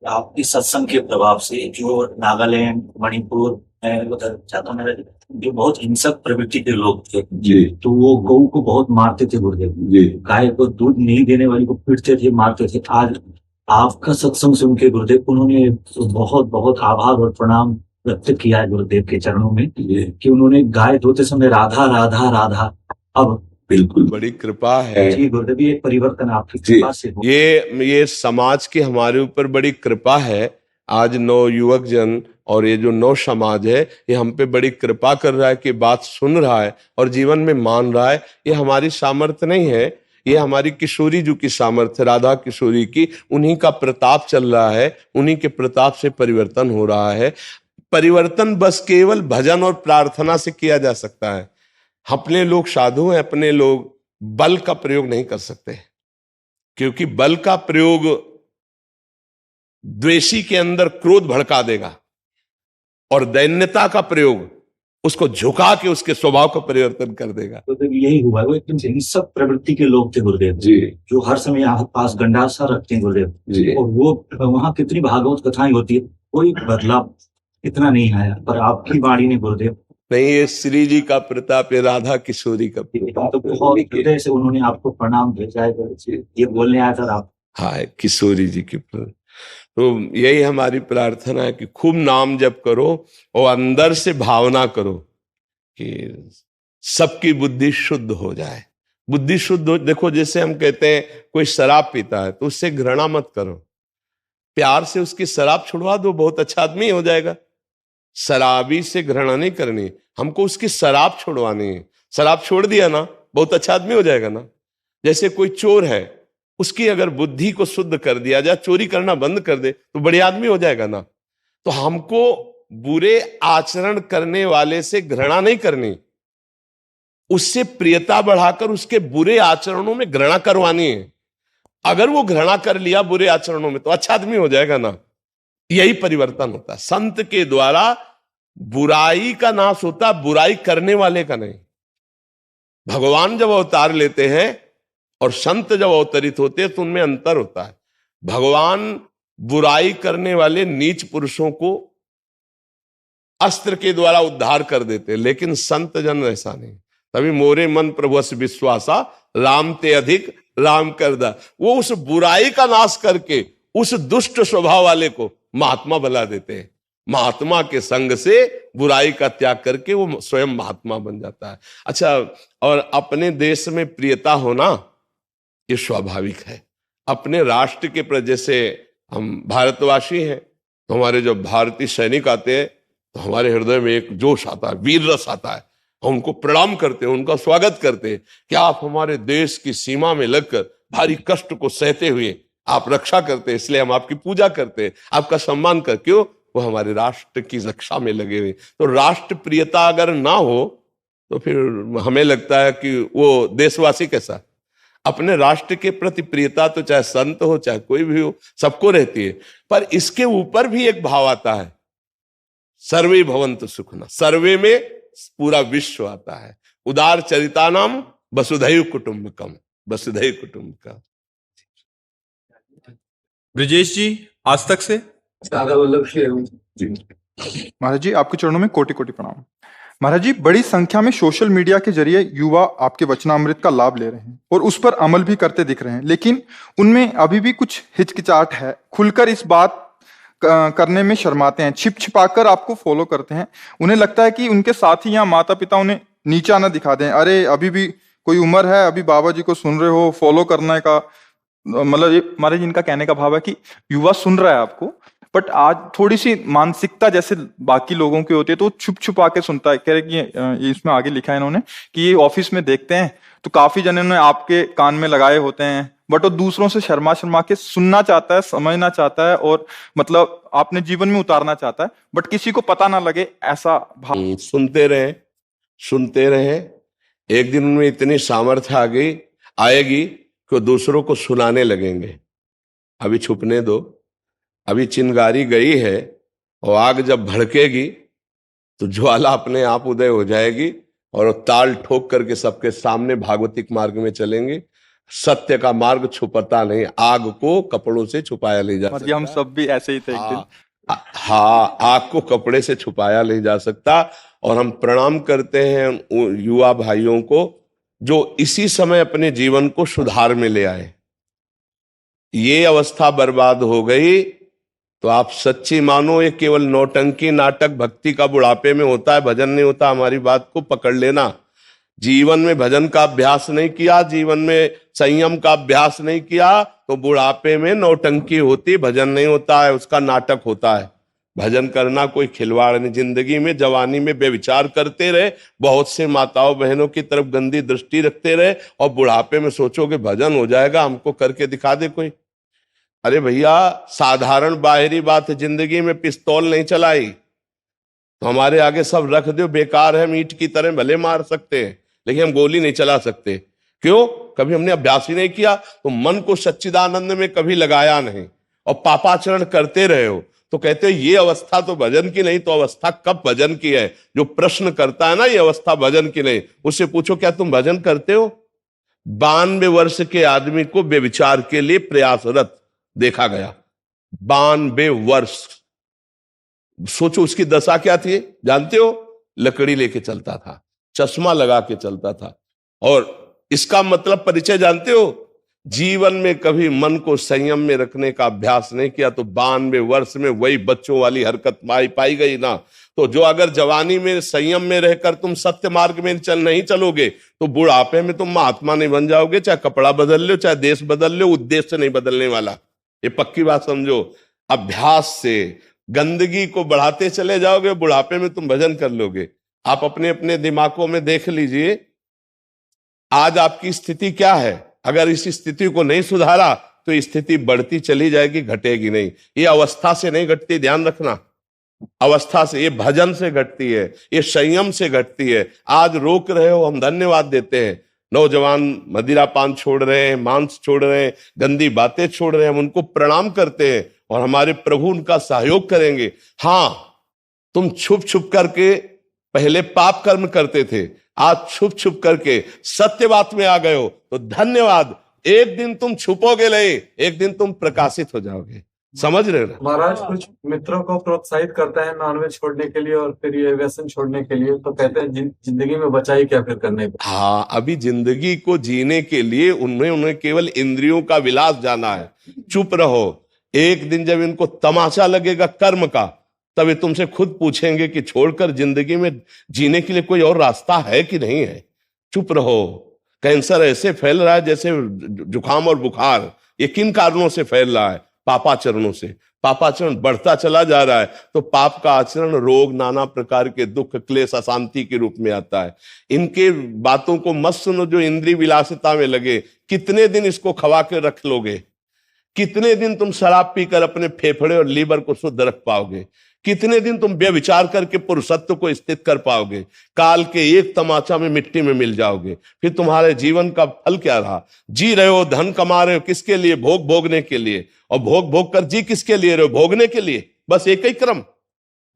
आपकी सत्संग के प्रभाव से जो नागालैंड, मणिपुर, मैं उधर जाता हूँ, जो बहुत हिंसक प्रवृत्ति के लोग थे जी, तो वो गऊ को बहुत मारते थे, गुरुदेव जी, गाय को दूध नहीं देने वाली को पीटते थे, मारते थे। आज आपका सत्संग सुन के गुरुदेव, उन्होंने तो बहुत बहुत आभार और प्रणाम व्यक्त किया है गुरुदेव के चरणों में जी, कि उन्होंने गाय धोते समय राधा राधा राधा, अब बिल्कुल बड़ी कृपा है जी गुरुदेव, ये परिवर्तन आपकी जी। कृपा से हो। ये समाज की हमारे ऊपर बड़ी कृपा है। आज नौ युवक जन और ये जो नौ समाज है, ये हम पे बड़ी कृपा कर रहा है कि बात सुन रहा है और जीवन में मान रहा है। ये हमारी सामर्थ्य नहीं है, ये हमारी किशोरी जी की सामर्थ्य, राधा किशोरी की, उन्हीं का प्रताप चल रहा है, उन्हीं के प्रताप से परिवर्तन हो रहा है। परिवर्तन बस केवल भजन और प्रार्थना से किया जा सकता है। अपने लोग साधु हैं, अपने लोग बल का प्रयोग नहीं कर सकते, क्योंकि बल का प्रयोग द्वेषी के अंदर क्रोध भड़का देगा और दैन्यता का प्रयोग उसको झुका के उसके स्वभाव का परिवर्तन कर देगा। गुरुदेव यही हुआ, वो एकदम हिंसक प्रवृत्ति के लोग थे गुरुदेव जी जो हर समय यहाँ पास गंडासा रखते हैं गुरुदेव जी। और वो वहाँ कितनी भागवत कथाएं होती है, कोई बदलाव इतना नहीं आया, पर आपकी वाणी ने गुरुदेव नहीं, ये श्री जी का प्रताप, ये राधा किशोरी का प्रताप। तो बहुत हृदय से उन्होंने आपको प्रणाम भेजा है गुरुदेव। ये बोलने आया था आप। हाँ, किशोरी जी की प्रताप। तो यही हमारी प्रार्थना है कि खूब नाम जप करो और अंदर से भावना करो कि सबकी बुद्धि शुद्ध हो जाए। बुद्धि शुद्ध हो, देखो जैसे हम कहते हैं कोई शराब पीता है तो उससे घृणा मत करो, प्यार से उसकी शराब छुड़वा दो, बहुत अच्छा आदमी हो जाएगा। शराबी से घृणा नहीं करनी, हमको उसकी शराब छुड़वानी है। शराब छोड़ दिया ना, बहुत अच्छा आदमी हो जाएगा ना। जैसे कोई चोर है, उसकी अगर बुद्धि को शुद्ध कर दिया जाए, चोरी करना बंद कर दे, तो बड़े आदमी हो जाएगा ना। तो हमको बुरे आचरण करने वाले से घृणा नहीं करनी, उससे प्रियता बढ़ाकर उसके बुरे आचरणों में घृणा करवानी है। अगर वो घृणा कर लिया बुरे आचरणों में तो अच्छा आदमी हो जाएगा ना। यही परिवर्तन होता है। संत के द्वारा बुराई का नाश होता, बुराई करने वाले का नहीं। भगवान जब अवतार लेते हैं और संत जब अवतरित होते हैं तो उनमें अंतर होता है। भगवान बुराई करने वाले नीच पुरुषों को अस्त्र के द्वारा उद्धार कर देते, लेकिन संत जन ऐसा नहीं। तभी मोरे मन प्रभु अस विश्वासा, राम ते अधिक राम कर दा। वो उस बुराई का नाश करके उस दुष्ट स्वभाव वाले को महात्मा बना देते हैं। महात्मा के संग से बुराई का त्याग करके वो स्वयं महात्मा बन जाता है। अच्छा, और अपने देश में प्रियता होना ये स्वाभाविक है। अपने राष्ट्र के प्रति, जैसे हम भारतवासी हैं तो हमारे जब भारतीय सैनिक आते हैं तो हमारे हृदय में एक जोश आता है, वीर रस आता है। हम उनको प्रणाम करते हैं, उनका स्वागत करते हैं कि आप हमारे देश की सीमा में लगकर भारी कष्ट को सहते हुए आप रक्षा करते हैं, इसलिए हम आपकी पूजा करते हैं, आपका सम्मान कर। क्यों? वो हमारे राष्ट्र की रक्षा में लगे हुए। तो राष्ट्र प्रियता अगर ना हो तो फिर हमें लगता है कि वो देशवासी कैसा। अपने राष्ट्र के प्रति प्रियता तो चाहे संत हो चाहे कोई भी हो, सबको रहती है। पर इसके ऊपर भी एक भाव आता है, सर्वे भवन्तु सुखिनः। सर्वे में पूरा विश्व आता है। उदार चरितानाम वसुधैव कुटुंबकम, वसुधैव कुटुंबकम। ब्रिजेश जी आज तक से। महाराज जी आपके चरणों में कोटि कोटि प्रणाम। महाराज जी, बड़ी संख्या में सोशल मीडिया के जरिए युवा आपके वचनामृत का लाभ ले रहे हैं और उस पर अमल भी करते दिख रहे हैं, लेकिन उनमें अभी भी कुछ हिचकिचाहट है, खुलकर इस बात करने में शर्माते हैं, छिप छिपाकर आपको फॉलो करते हैं। उन्हें लगता है कि उनके साथी या माता पिता उन्हें नीचा ना दिखा दें। अरे अभी भी कोई उम्र है, अभी बाबा जी को सुन रहे हो, फॉलो करने का मतलब ये महाराज इनका कहने का भाव है कि युवा सुन रहा है आपको, बट आज थोड़ी सी मानसिकता जैसे बाकी लोगों की होती है तो छुप छुपा के सुनता है। कह रहे कि ये इसमें आगे लिखा है इन्होंने कि ये ऑफिस में देखते हैं तो काफी जन ने आपके कान में लगाए होते हैं, बट वो दूसरों से शर्मा शर्मा के सुनना चाहता है, समझना चाहता है और मतलब आपने जीवन में उतारना चाहता है, बट किसी को पता ना लगे, ऐसा भाव। सुनते रहे। एक दिन उनमें इतनी सामर्थ्य आएगी कि वो दूसरों को सुनाने लगेंगे। अभी छुपने दो, अभी चिंगारी गई है और आग जब भड़केगी तो ज्वाला अपने आप उदय हो जाएगी और ताल ठोक करके सबके सामने भागवतिक मार्ग में चलेंगे। सत्य का मार्ग छुपता नहीं, आग को कपड़ों से छुपाया ले जा सकता। हम सब भी ऐसे ही थे एक दिन। हाँ, आग को कपड़े से छुपाया नहीं जा सकता। और हम प्रणाम करते हैं युवा भाइयों को जो इसी समय अपने जीवन को सुधार में ले आए। ये अवस्था बर्बाद हो गई तो आप सच्ची मानो ये केवल नौटंकी नाटक भक्ति का बुढ़ापे में होता है, भजन नहीं होता। हमारी बात को पकड़ लेना। जीवन में भजन का अभ्यास नहीं किया, जीवन में संयम का अभ्यास नहीं किया, तो बुढ़ापे में नौटंकी होती, भजन नहीं होता है, उसका नाटक होता है। भजन करना कोई खिलवाड़ नहीं। जिंदगी में जवानी में बेविचार करते रहे, बहुत से माताओं बहनों की तरफ गंदी दृष्टि रखते रहे, और बुढ़ापे में सोचोगे भजन हो जाएगा, हमको करके दिखा दे कोई। अरे भैया, साधारण बाहरी बात है, जिंदगी में पिस्तौल नहीं चलाई तो हमारे आगे सब रख दो, बेकार है, मीट की तरह भले मार सकते हैं, लेकिन हम गोली नहीं चला सकते। क्यों? कभी हमने अभ्यास ही नहीं किया, तो मन को सच्चिदानंद में कभी लगाया नहीं, और पापाचरण करते रहे हो। तो कहते हैं ये अवस्था तो भजन की नहीं, तो अवस्था कब भजन की है? जो प्रश्न करता है ना ये अवस्था भजन की नहीं, उससे पूछो क्या तुम भजन करते हो? 92 वर्ष के आदमी को बेविचार के लिए प्रयासरत देखा गया। 92 वर्ष। सोचो उसकी दशा क्या थी, जानते हो? लकड़ी लेके चलता था, चश्मा लगा के चलता था, और इसका मतलब परिचय जानते हो? जीवन में कभी मन को संयम में रखने का अभ्यास नहीं किया, तो 92 वर्ष में वही बच्चों वाली हरकत पाई गई ना। तो जो अगर जवानी में संयम में रहकर तुम सत्य मार्ग में नहीं चलोगे, तो बुढ़ापे में तुम महात्मा नहीं बन जाओगे। चाहे कपड़ा बदल लो, चाहे देश बदल लो, उद्देश्य नहीं बदलने वाला। ये पक्की बात समझो। अभ्यास से गंदगी को बढ़ाते चले जाओगे, बुढ़ापे में तुम भजन कर लोगे। आप अपने अपने दिमागों में देख लीजिए, आज आपकी स्थिति क्या है। अगर इस स्थिति को नहीं सुधारा तो स्थिति बढ़ती चली जाएगी, घटेगी नहीं। ये अवस्था से नहीं घटती, ध्यान रखना। अवस्था से, ये भजन से घटती है, ये संयम से घटती है। आज रोक रहे हो, हम धन्यवाद देते हैं। नौजवान मदिरा पान छोड़ रहे हैं, मांस छोड़ रहे हैं, गंदी बातें छोड़ रहे हैं, हम उनको प्रणाम करते हैं, और हमारे प्रभु उनका सहयोग करेंगे। हाँ, तुम छुप छुप करके पहले पाप कर्म करते थे, आज छुप छुप करके सत्य बात में आ गए हो, तो धन्यवाद। एक दिन तुम छुपोगे नहीं, एक दिन तुम प्रकाशित हो जाओगे। समझ रहे हो ना? महाराज कुछ मित्रों को प्रोत्साहित करता है नॉनवेज छोड़ने के लिए और फिर ये व्यसन छोड़ने के लिए, तो कहते हैं जिंदगी में बचा ही क्या फिर करने को। हाँ, अभी जिंदगी को जीने के लिए उन्हें केवल इंद्रियों का विलास जाना है। चुप रहो। एक दिन जब इनको तमाचा लगेगा कर्म का, तब ये तुमसे खुद पूछेंगे कि छोड़कर जिंदगी में जीने के लिए कोई और रास्ता है कि नहीं है। चुप रहो। कैंसर ऐसे फैल रहा है जैसे जुकाम और बुखार। ये किन कारणों से फैल रहा है? पापाचरणों से। पापाचरण बढ़ता चला जा रहा है, तो पाप का आचरण रोग, नाना प्रकार के दुख, क्लेश, अशांति के रूप में आता है। इनके बातों को मत सुनो जो इंद्रिय विलासिता में लगे। कितने दिन इसको खवा के रख लोगे? कितने दिन तुम शराब पीकर अपने फेफड़े और लीवर को शुद्ध रख पाओगे? कितने दिन तुम बेविचार करके पुरुषत्व को स्थित कर पाओगे? काल के एक तमाचा में मिट्टी में मिल जाओगे। फिर तुम्हारे जीवन का फल क्या रहा? जी रहे हो, धन कमा रहे हो, किसके लिए? भोग भोगने के लिए। और भोग भोग कर जी किसके लिए रहे हो? भोगने के लिए। बस एक ही क्रम।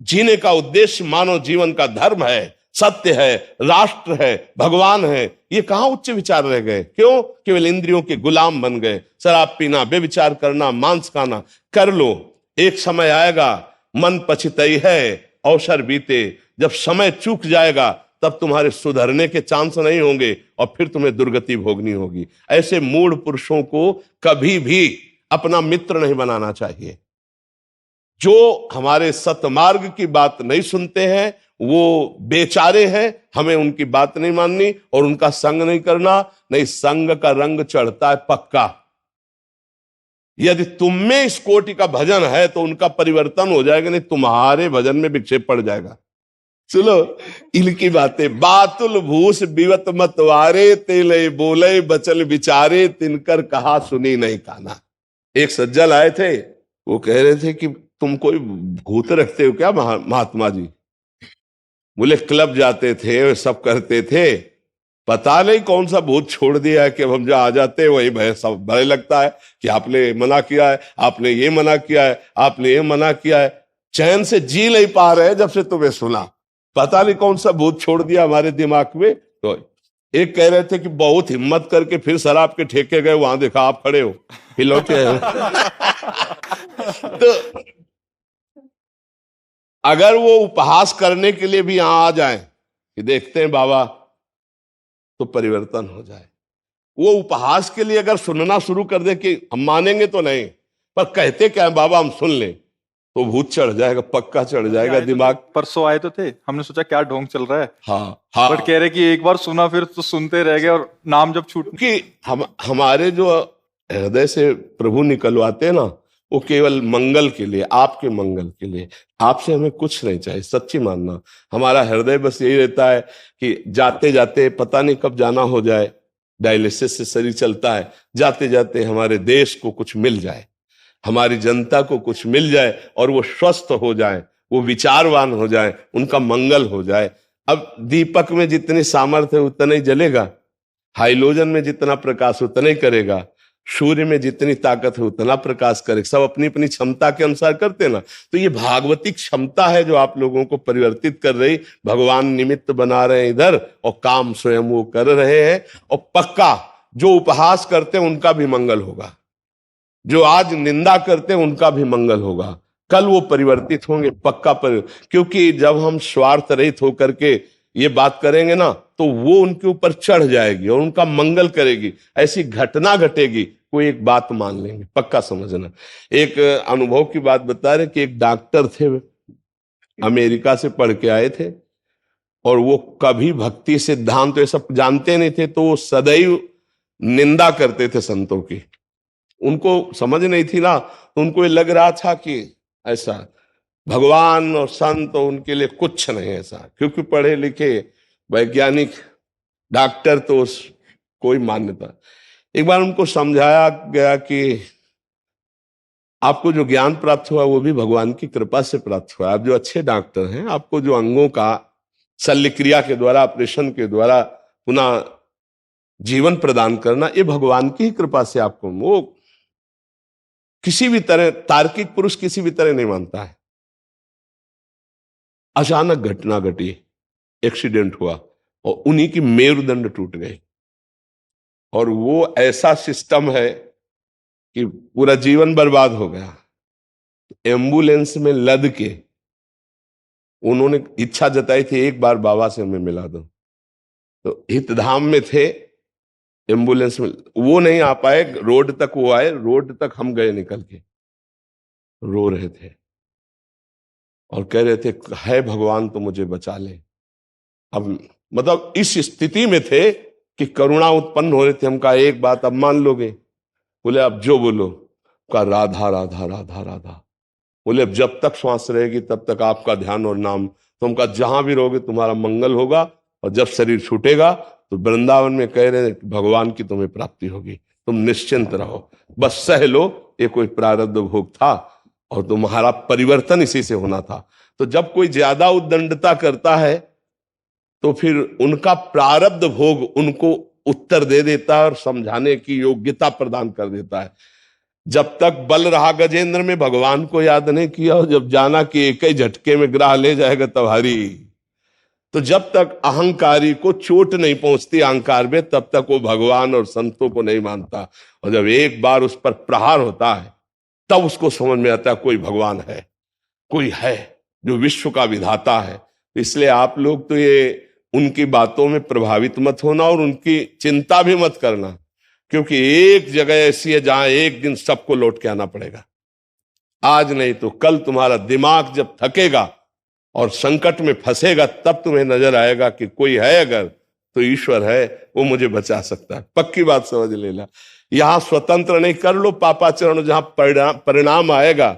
जीने का उद्देश्य मानव जीवन का धर्म है, सत्य है, राष्ट्र है, भगवान है। ये कहां उच्च विचार रह गए? क्यों? केवल इंद्रियों के गुलाम बन गए। शराब पीना, बेविचार करना, मांस खाना कर लो। एक समय आएगा, मन पछताई है, अवसर बीते। जब समय चूक जाएगा तब तुम्हारे सुधरने के चांस नहीं होंगे, और फिर तुम्हें दुर्गति भोगनी होगी। ऐसे मूढ़ पुरुषों को कभी भी अपना मित्र नहीं बनाना चाहिए। जो हमारे सतमार्ग की बात नहीं सुनते हैं वो बेचारे हैं। हमें उनकी बात नहीं माननी और उनका संग नहीं करना। नहीं, संग का रंग चढ़ता है पक्का। यदि तुम में इस कोटि का भजन है तो उनका परिवर्तन हो जाएगा, नहीं तुम्हारे भजन में विक्षेप पड़ जाएगा। सुनो इनकी बातें। बातुल भूस बिवत मतवारे, तेले बोले बचल विचारे, तिनकर कहा सुनी नहीं काना। एक सज्जन आए थे, वो कह रहे थे कि तुम कोई भूत रखते हो क्या महात्मा जी? बोले क्लब जाते थे, सब करते थे, पता नहीं कौन सा भूत छोड़ दिया है कि अब हम जहाँ आ जाते हैं वही भय सब भय लगता है कि आपने मना किया है, आपने ये मना किया है, आपने ये मना किया है। चैन से जी नहीं पा रहे जब से तुम्हें सुना। पता नहीं कौन सा भूत छोड़ दिया हमारे दिमाग में। तो एक कह रहे थे कि बहुत हिम्मत करके फिर शराब के ठेके गए, वहां देखा आप खड़े हो, फिर लौटे तो अगर वो उपहास करने के लिए भी यहां आ जाए कि देखते हैं बाबा, तो परिवर्तन हो जाए। वो उपहास के लिए अगर सुनना शुरू कर दे कि हम मानेंगे तो नहीं, पर कहते क्या है बाबा हम सुन लें, तो भूत चढ़ जाएगा, पक्का चढ़ जाएगा दिमाग। परसों आए तो थे, हमने सोचा क्या ढोंग चल रहा है, हाँ हाँ, बट कह रहे कि एक बार सुना फिर तो सुनते रह गए और नाम जब छूट क्योंकि हमारे जो हृदय से प्रभु निकलवाते हैं ना, वो केवल मंगल के लिए, आपके मंगल के लिए। आपसे हमें कुछ नहीं चाहिए, सच्ची मानना। हमारा हृदय बस यही रहता है कि जाते जाते पता नहीं कब जाना हो जाए, डायलिसिस से शरीर चलता है, जाते जाते हमारे देश को कुछ मिल जाए, हमारी जनता को कुछ मिल जाए और वो स्वस्थ हो जाए, वो विचारवान हो जाए, उनका मंगल हो जाए। अब दीपक में जितनी सामर्थ्य है उतना ही जलेगा, हाइलोजन में जितना प्रकाश उतना ही करेगा, सूर्य में जितनी ताकत है उतना प्रकाश करेगा। सब अपनी अपनी क्षमता के अनुसार करते ना। तो ये भागवती क्षमता है जो आप लोगों को परिवर्तित कर रही। भगवान निमित्त बना रहे हैं इधर और काम स्वयं वो कर रहे हैं। और पक्का जो उपहास करते हैं उनका भी मंगल होगा, जो आज निंदा करते हैं उनका भी मंगल होगा। कल वो परिवर्तित होंगे पक्का पर, क्योंकि जब हम स्वार्थ रहित होकर के ये बात करेंगे ना तो वो उनके ऊपर चढ़ जाएगी और उनका मंगल करेगी। ऐसी घटना घटेगी, कोई एक बात मान लेंगे, पक्का समझना। एक अनुभव की बात बता रहे कि एक डॉक्टर थे, अमेरिका से पढ़ के आए थे और वो कभी भक्ति सिद्धांत ये सब जानते नहीं थे, तो वो सदैव निंदा करते थे संतों की। उनको समझ नहीं थी ना, तो उनको ये लग रहा था कि ऐसा भगवान और संत और उनके लिए कुछ नहीं ऐसा, क्योंकि पढ़े लिखे वैज्ञानिक डॉक्टर तो कोई मान्यता। एक बार उनको समझाया गया कि आपको जो ज्ञान प्राप्त हुआ वो भी भगवान की कृपा से प्राप्त हुआ। आप जो अच्छे डॉक्टर हैं, आपको जो अंगों का शल्य क्रिया के द्वारा, ऑपरेशन के द्वारा पुनः जीवन प्रदान करना, ये भगवान की ही कृपा से आपको, वो किसी भी तरह तार्किक पुरुष किसी भी तरह नहीं मानता है। अचानक घटना घटी, एक्सीडेंट हुआ और उन्हीं की मेरुदंड टूट गई। और वो ऐसा सिस्टम है कि पूरा जीवन बर्बाद हो गया। एम्बुलेंस में लद के उन्होंने इच्छा जताई थी एक बार बाबा से हमें मिला दो, तो हितधाम में थे, एम्बुलेंस में वो नहीं आ पाए, रोड तक वो आए, रोड तक हम गए निकल के, रो रहे थे और कह रहे थे है भगवान तो मुझे बचा ले। अब मतलब इस स्थिति में थे कि करुणा उत्पन्न हो रही थी। हम कहा एक बात अब मान लोगे? बोले अब जो बोलो। कहा राधा राधा राधा राधा। बोले अब जब तक श्वास रहेगी तब तक आपका ध्यान और नाम। तो हम कहा जहां भी रहोगे तुम्हारा मंगल होगा, और जब शरीर छूटेगा तो वृंदावन में कह रहे हैं भगवान की तुम्हें प्राप्ति होगी, तुम निश्चिंत रहो, बस सह लो, ये कोई प्रारब्ध भोग था और तुम्हारा परिवर्तन इसी से होना था। तो जब कोई ज्यादा उद्दंडता करता है तो फिर उनका प्रारब्ध भोग उनको उत्तर दे देता है और समझाने की योग्यता प्रदान कर देता है। जब तक बल रहा गजेंद्र में भगवान को याद नहीं किया, और जब जाना कि एक ही झटके में ग्राह ले जाएगा तब हरी। तो जब तक अहंकारी को चोट नहीं पहुंचती अहंकार में, तब तक वो भगवान और संतों को नहीं मानता। और जब एक बार उस पर प्रहार होता है तब उसको समझ में आता है कोई भगवान है, कोई है जो विश्व का विधाता है। इसलिए आप लोग तो ये उनकी बातों में प्रभावित मत होना और उनकी चिंता भी मत करना, क्योंकि एक जगह ऐसी है जहां एक दिन सबको लौट के आना पड़ेगा। आज नहीं तो कल तुम्हारा दिमाग जब थकेगा और संकट में फंसेगा, तब तुम्हें नजर आएगा कि कोई है अगर तो ईश्वर है, वो मुझे बचा सकता है। पक्की बात समझ लेना। यहां स्वतंत्र नहीं, कर लो पापाचरण, जहां परिणाम आएगा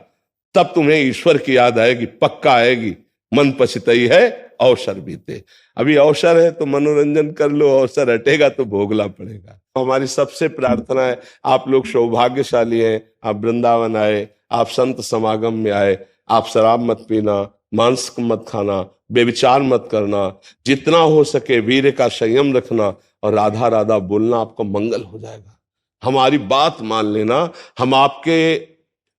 तब तुम्हें ईश्वर की याद आएगी, पक्का आएगी। मन पछतई है अवसर बीते। अभी अवसर है तो मनोरंजन कर लो, अवसर हटेगा तो भोगना पड़ेगा। हमारी सबसे प्रार्थना है, आप लोग सौभाग्यशाली हैं, आप वृंदावन आए, आप संत समागम में आए, आप शराब मत पीना, मांस मत खाना, बेविचार मत करना, जितना हो सके वीर्य का संयम रखना और राधा राधा बोलना, आपको मंगल हो जाएगा। हमारी बात मान लेना, हम आपके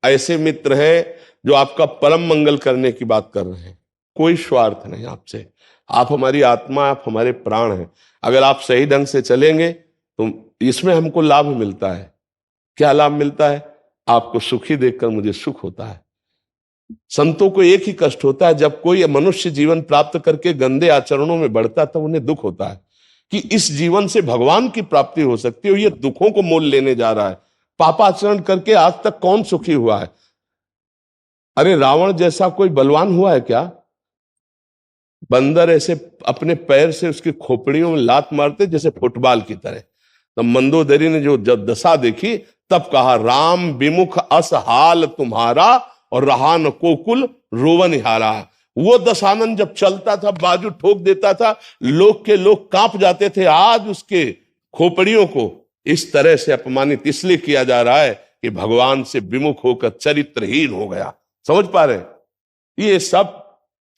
ऐसे मित्र हैं जो आपका परम मंगल करने की बात कर रहे हैं। कोई स्वार्थ नहीं आपसे, आप हमारी आत्मा, आप हमारे प्राण हैं। अगर आप सही ढंग से चलेंगे तो इसमें हमको लाभ मिलता है। क्या लाभ मिलता है? आपको सुखी देखकर मुझे सुख होता है। संतों को एक ही कष्ट होता है, जब कोई मनुष्य जीवन प्राप्त करके गंदे आचरणों में बढ़ता है तब उन्हें दुख होता है कि इस जीवन से भगवान की प्राप्ति हो सकती है, ये दुखों को मोल लेने जा रहा है। पापाचरण करके आज तक कौन सुखी हुआ है? अरे रावण जैसा कोई बलवान हुआ है क्या? बंदर ऐसे अपने पैर से उसकी खोपड़ियों में लात मारते जैसे फुटबॉल की तरह। तो मंदोदरी ने जो जब दशा देखी तब कहा, राम विमुख अस हाल तुम्हारा और रहा न कोकुल रोवन हारा। वो दशानन जब चलता था, बाजू ठोक देता था, लोग के लोग कांप जाते थे। आज उसके खोपड़ियों को इस तरह से अपमानित इसलिए किया जा रहा है कि भगवान से विमुख होकर चरित्रहीन हो गया। समझ पा रहे? ये सब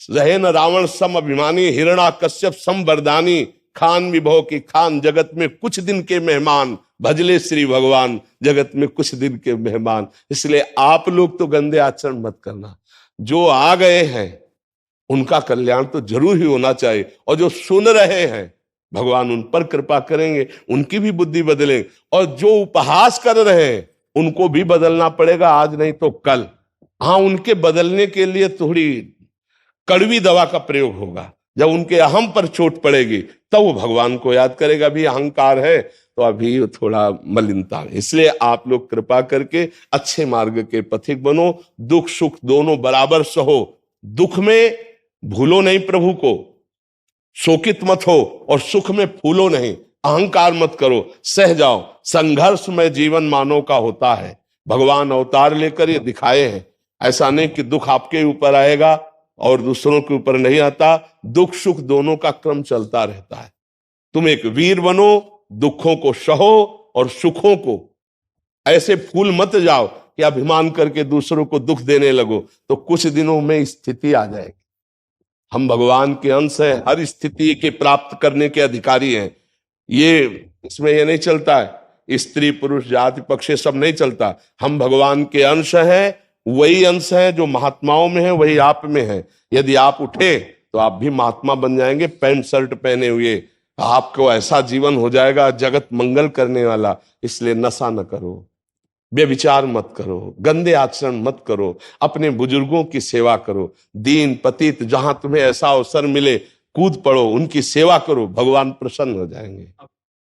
रहे न रावण सम अभिमानी, हिरणा कश्यप सम वरदानी, खान विभव की खान, जगत में कुछ दिन के मेहमान, भजले श्री भगवान, जगत में कुछ दिन के मेहमान। इसलिए आप लोग तो गंदे आचरण मत करना। जो आ गए हैं उनका कल्याण तो जरूर ही होना चाहिए, और जो सुन रहे हैं भगवान उन पर कृपा करेंगे, उनकी भी बुद्धि बदलेंगे। और जो उपहास कर रहे हैं उनको भी बदलना पड़ेगा, आज नहीं तो कल। हाँ, उनके बदलने के लिए थोड़ी कड़वी दवा का प्रयोग होगा। जब उनके अहम पर चोट पड़ेगी तब वो भगवान को याद करेगा। अभी अहंकार है तो अभी थोड़ा मलिनता है। इसलिए आप लोग कृपा करके अच्छे मार्ग के पथिक बनो, दुख सुख दोनों बराबर सहो। दुख में भूलो नहीं प्रभु को, शोकित मत हो, और सुख में फूलो नहीं, अहंकार मत करो, सह जाओ। संघर्ष में जीवन मानव का होता है। भगवान अवतार लेकर ये दिखाए हैं। ऐसा नहीं कि दुख आपके ऊपर आएगा और दूसरों के ऊपर नहीं आता। दुख सुख दोनों का क्रम चलता रहता है। तुम एक वीर बनो, दुखों को सहो और सुखों को ऐसे फूल मत जाओ कि अभिमान करके दूसरों को दुख देने लगो, तो कुछ दिनों में स्थिति आ जाएगी। हम भगवान के अंश हैं, हर स्थिति के प्राप्त करने के अधिकारी हैं। ये इसमें ये नहीं चलता है स्त्री पुरुष जाति पक्ष, सब नहीं चलता। हम भगवान के अंश हैं, वही अंश है जो महात्माओं में है, वही आप में है। यदि आप उठे तो आप भी महात्मा बन जाएंगे, पैंट शर्ट पहने हुए। आपको ऐसा जीवन हो जाएगा जगत मंगल करने वाला। इसलिए नशा न करो, व्यभिचार मत करो, गंदे आचरण मत करो, अपने बुजुर्गों की सेवा करो। दीन पतित जहां तुम्हें ऐसा अवसर मिले कूद पड़ो, उनकी सेवा करो, भगवान प्रसन्न हो जाएंगे।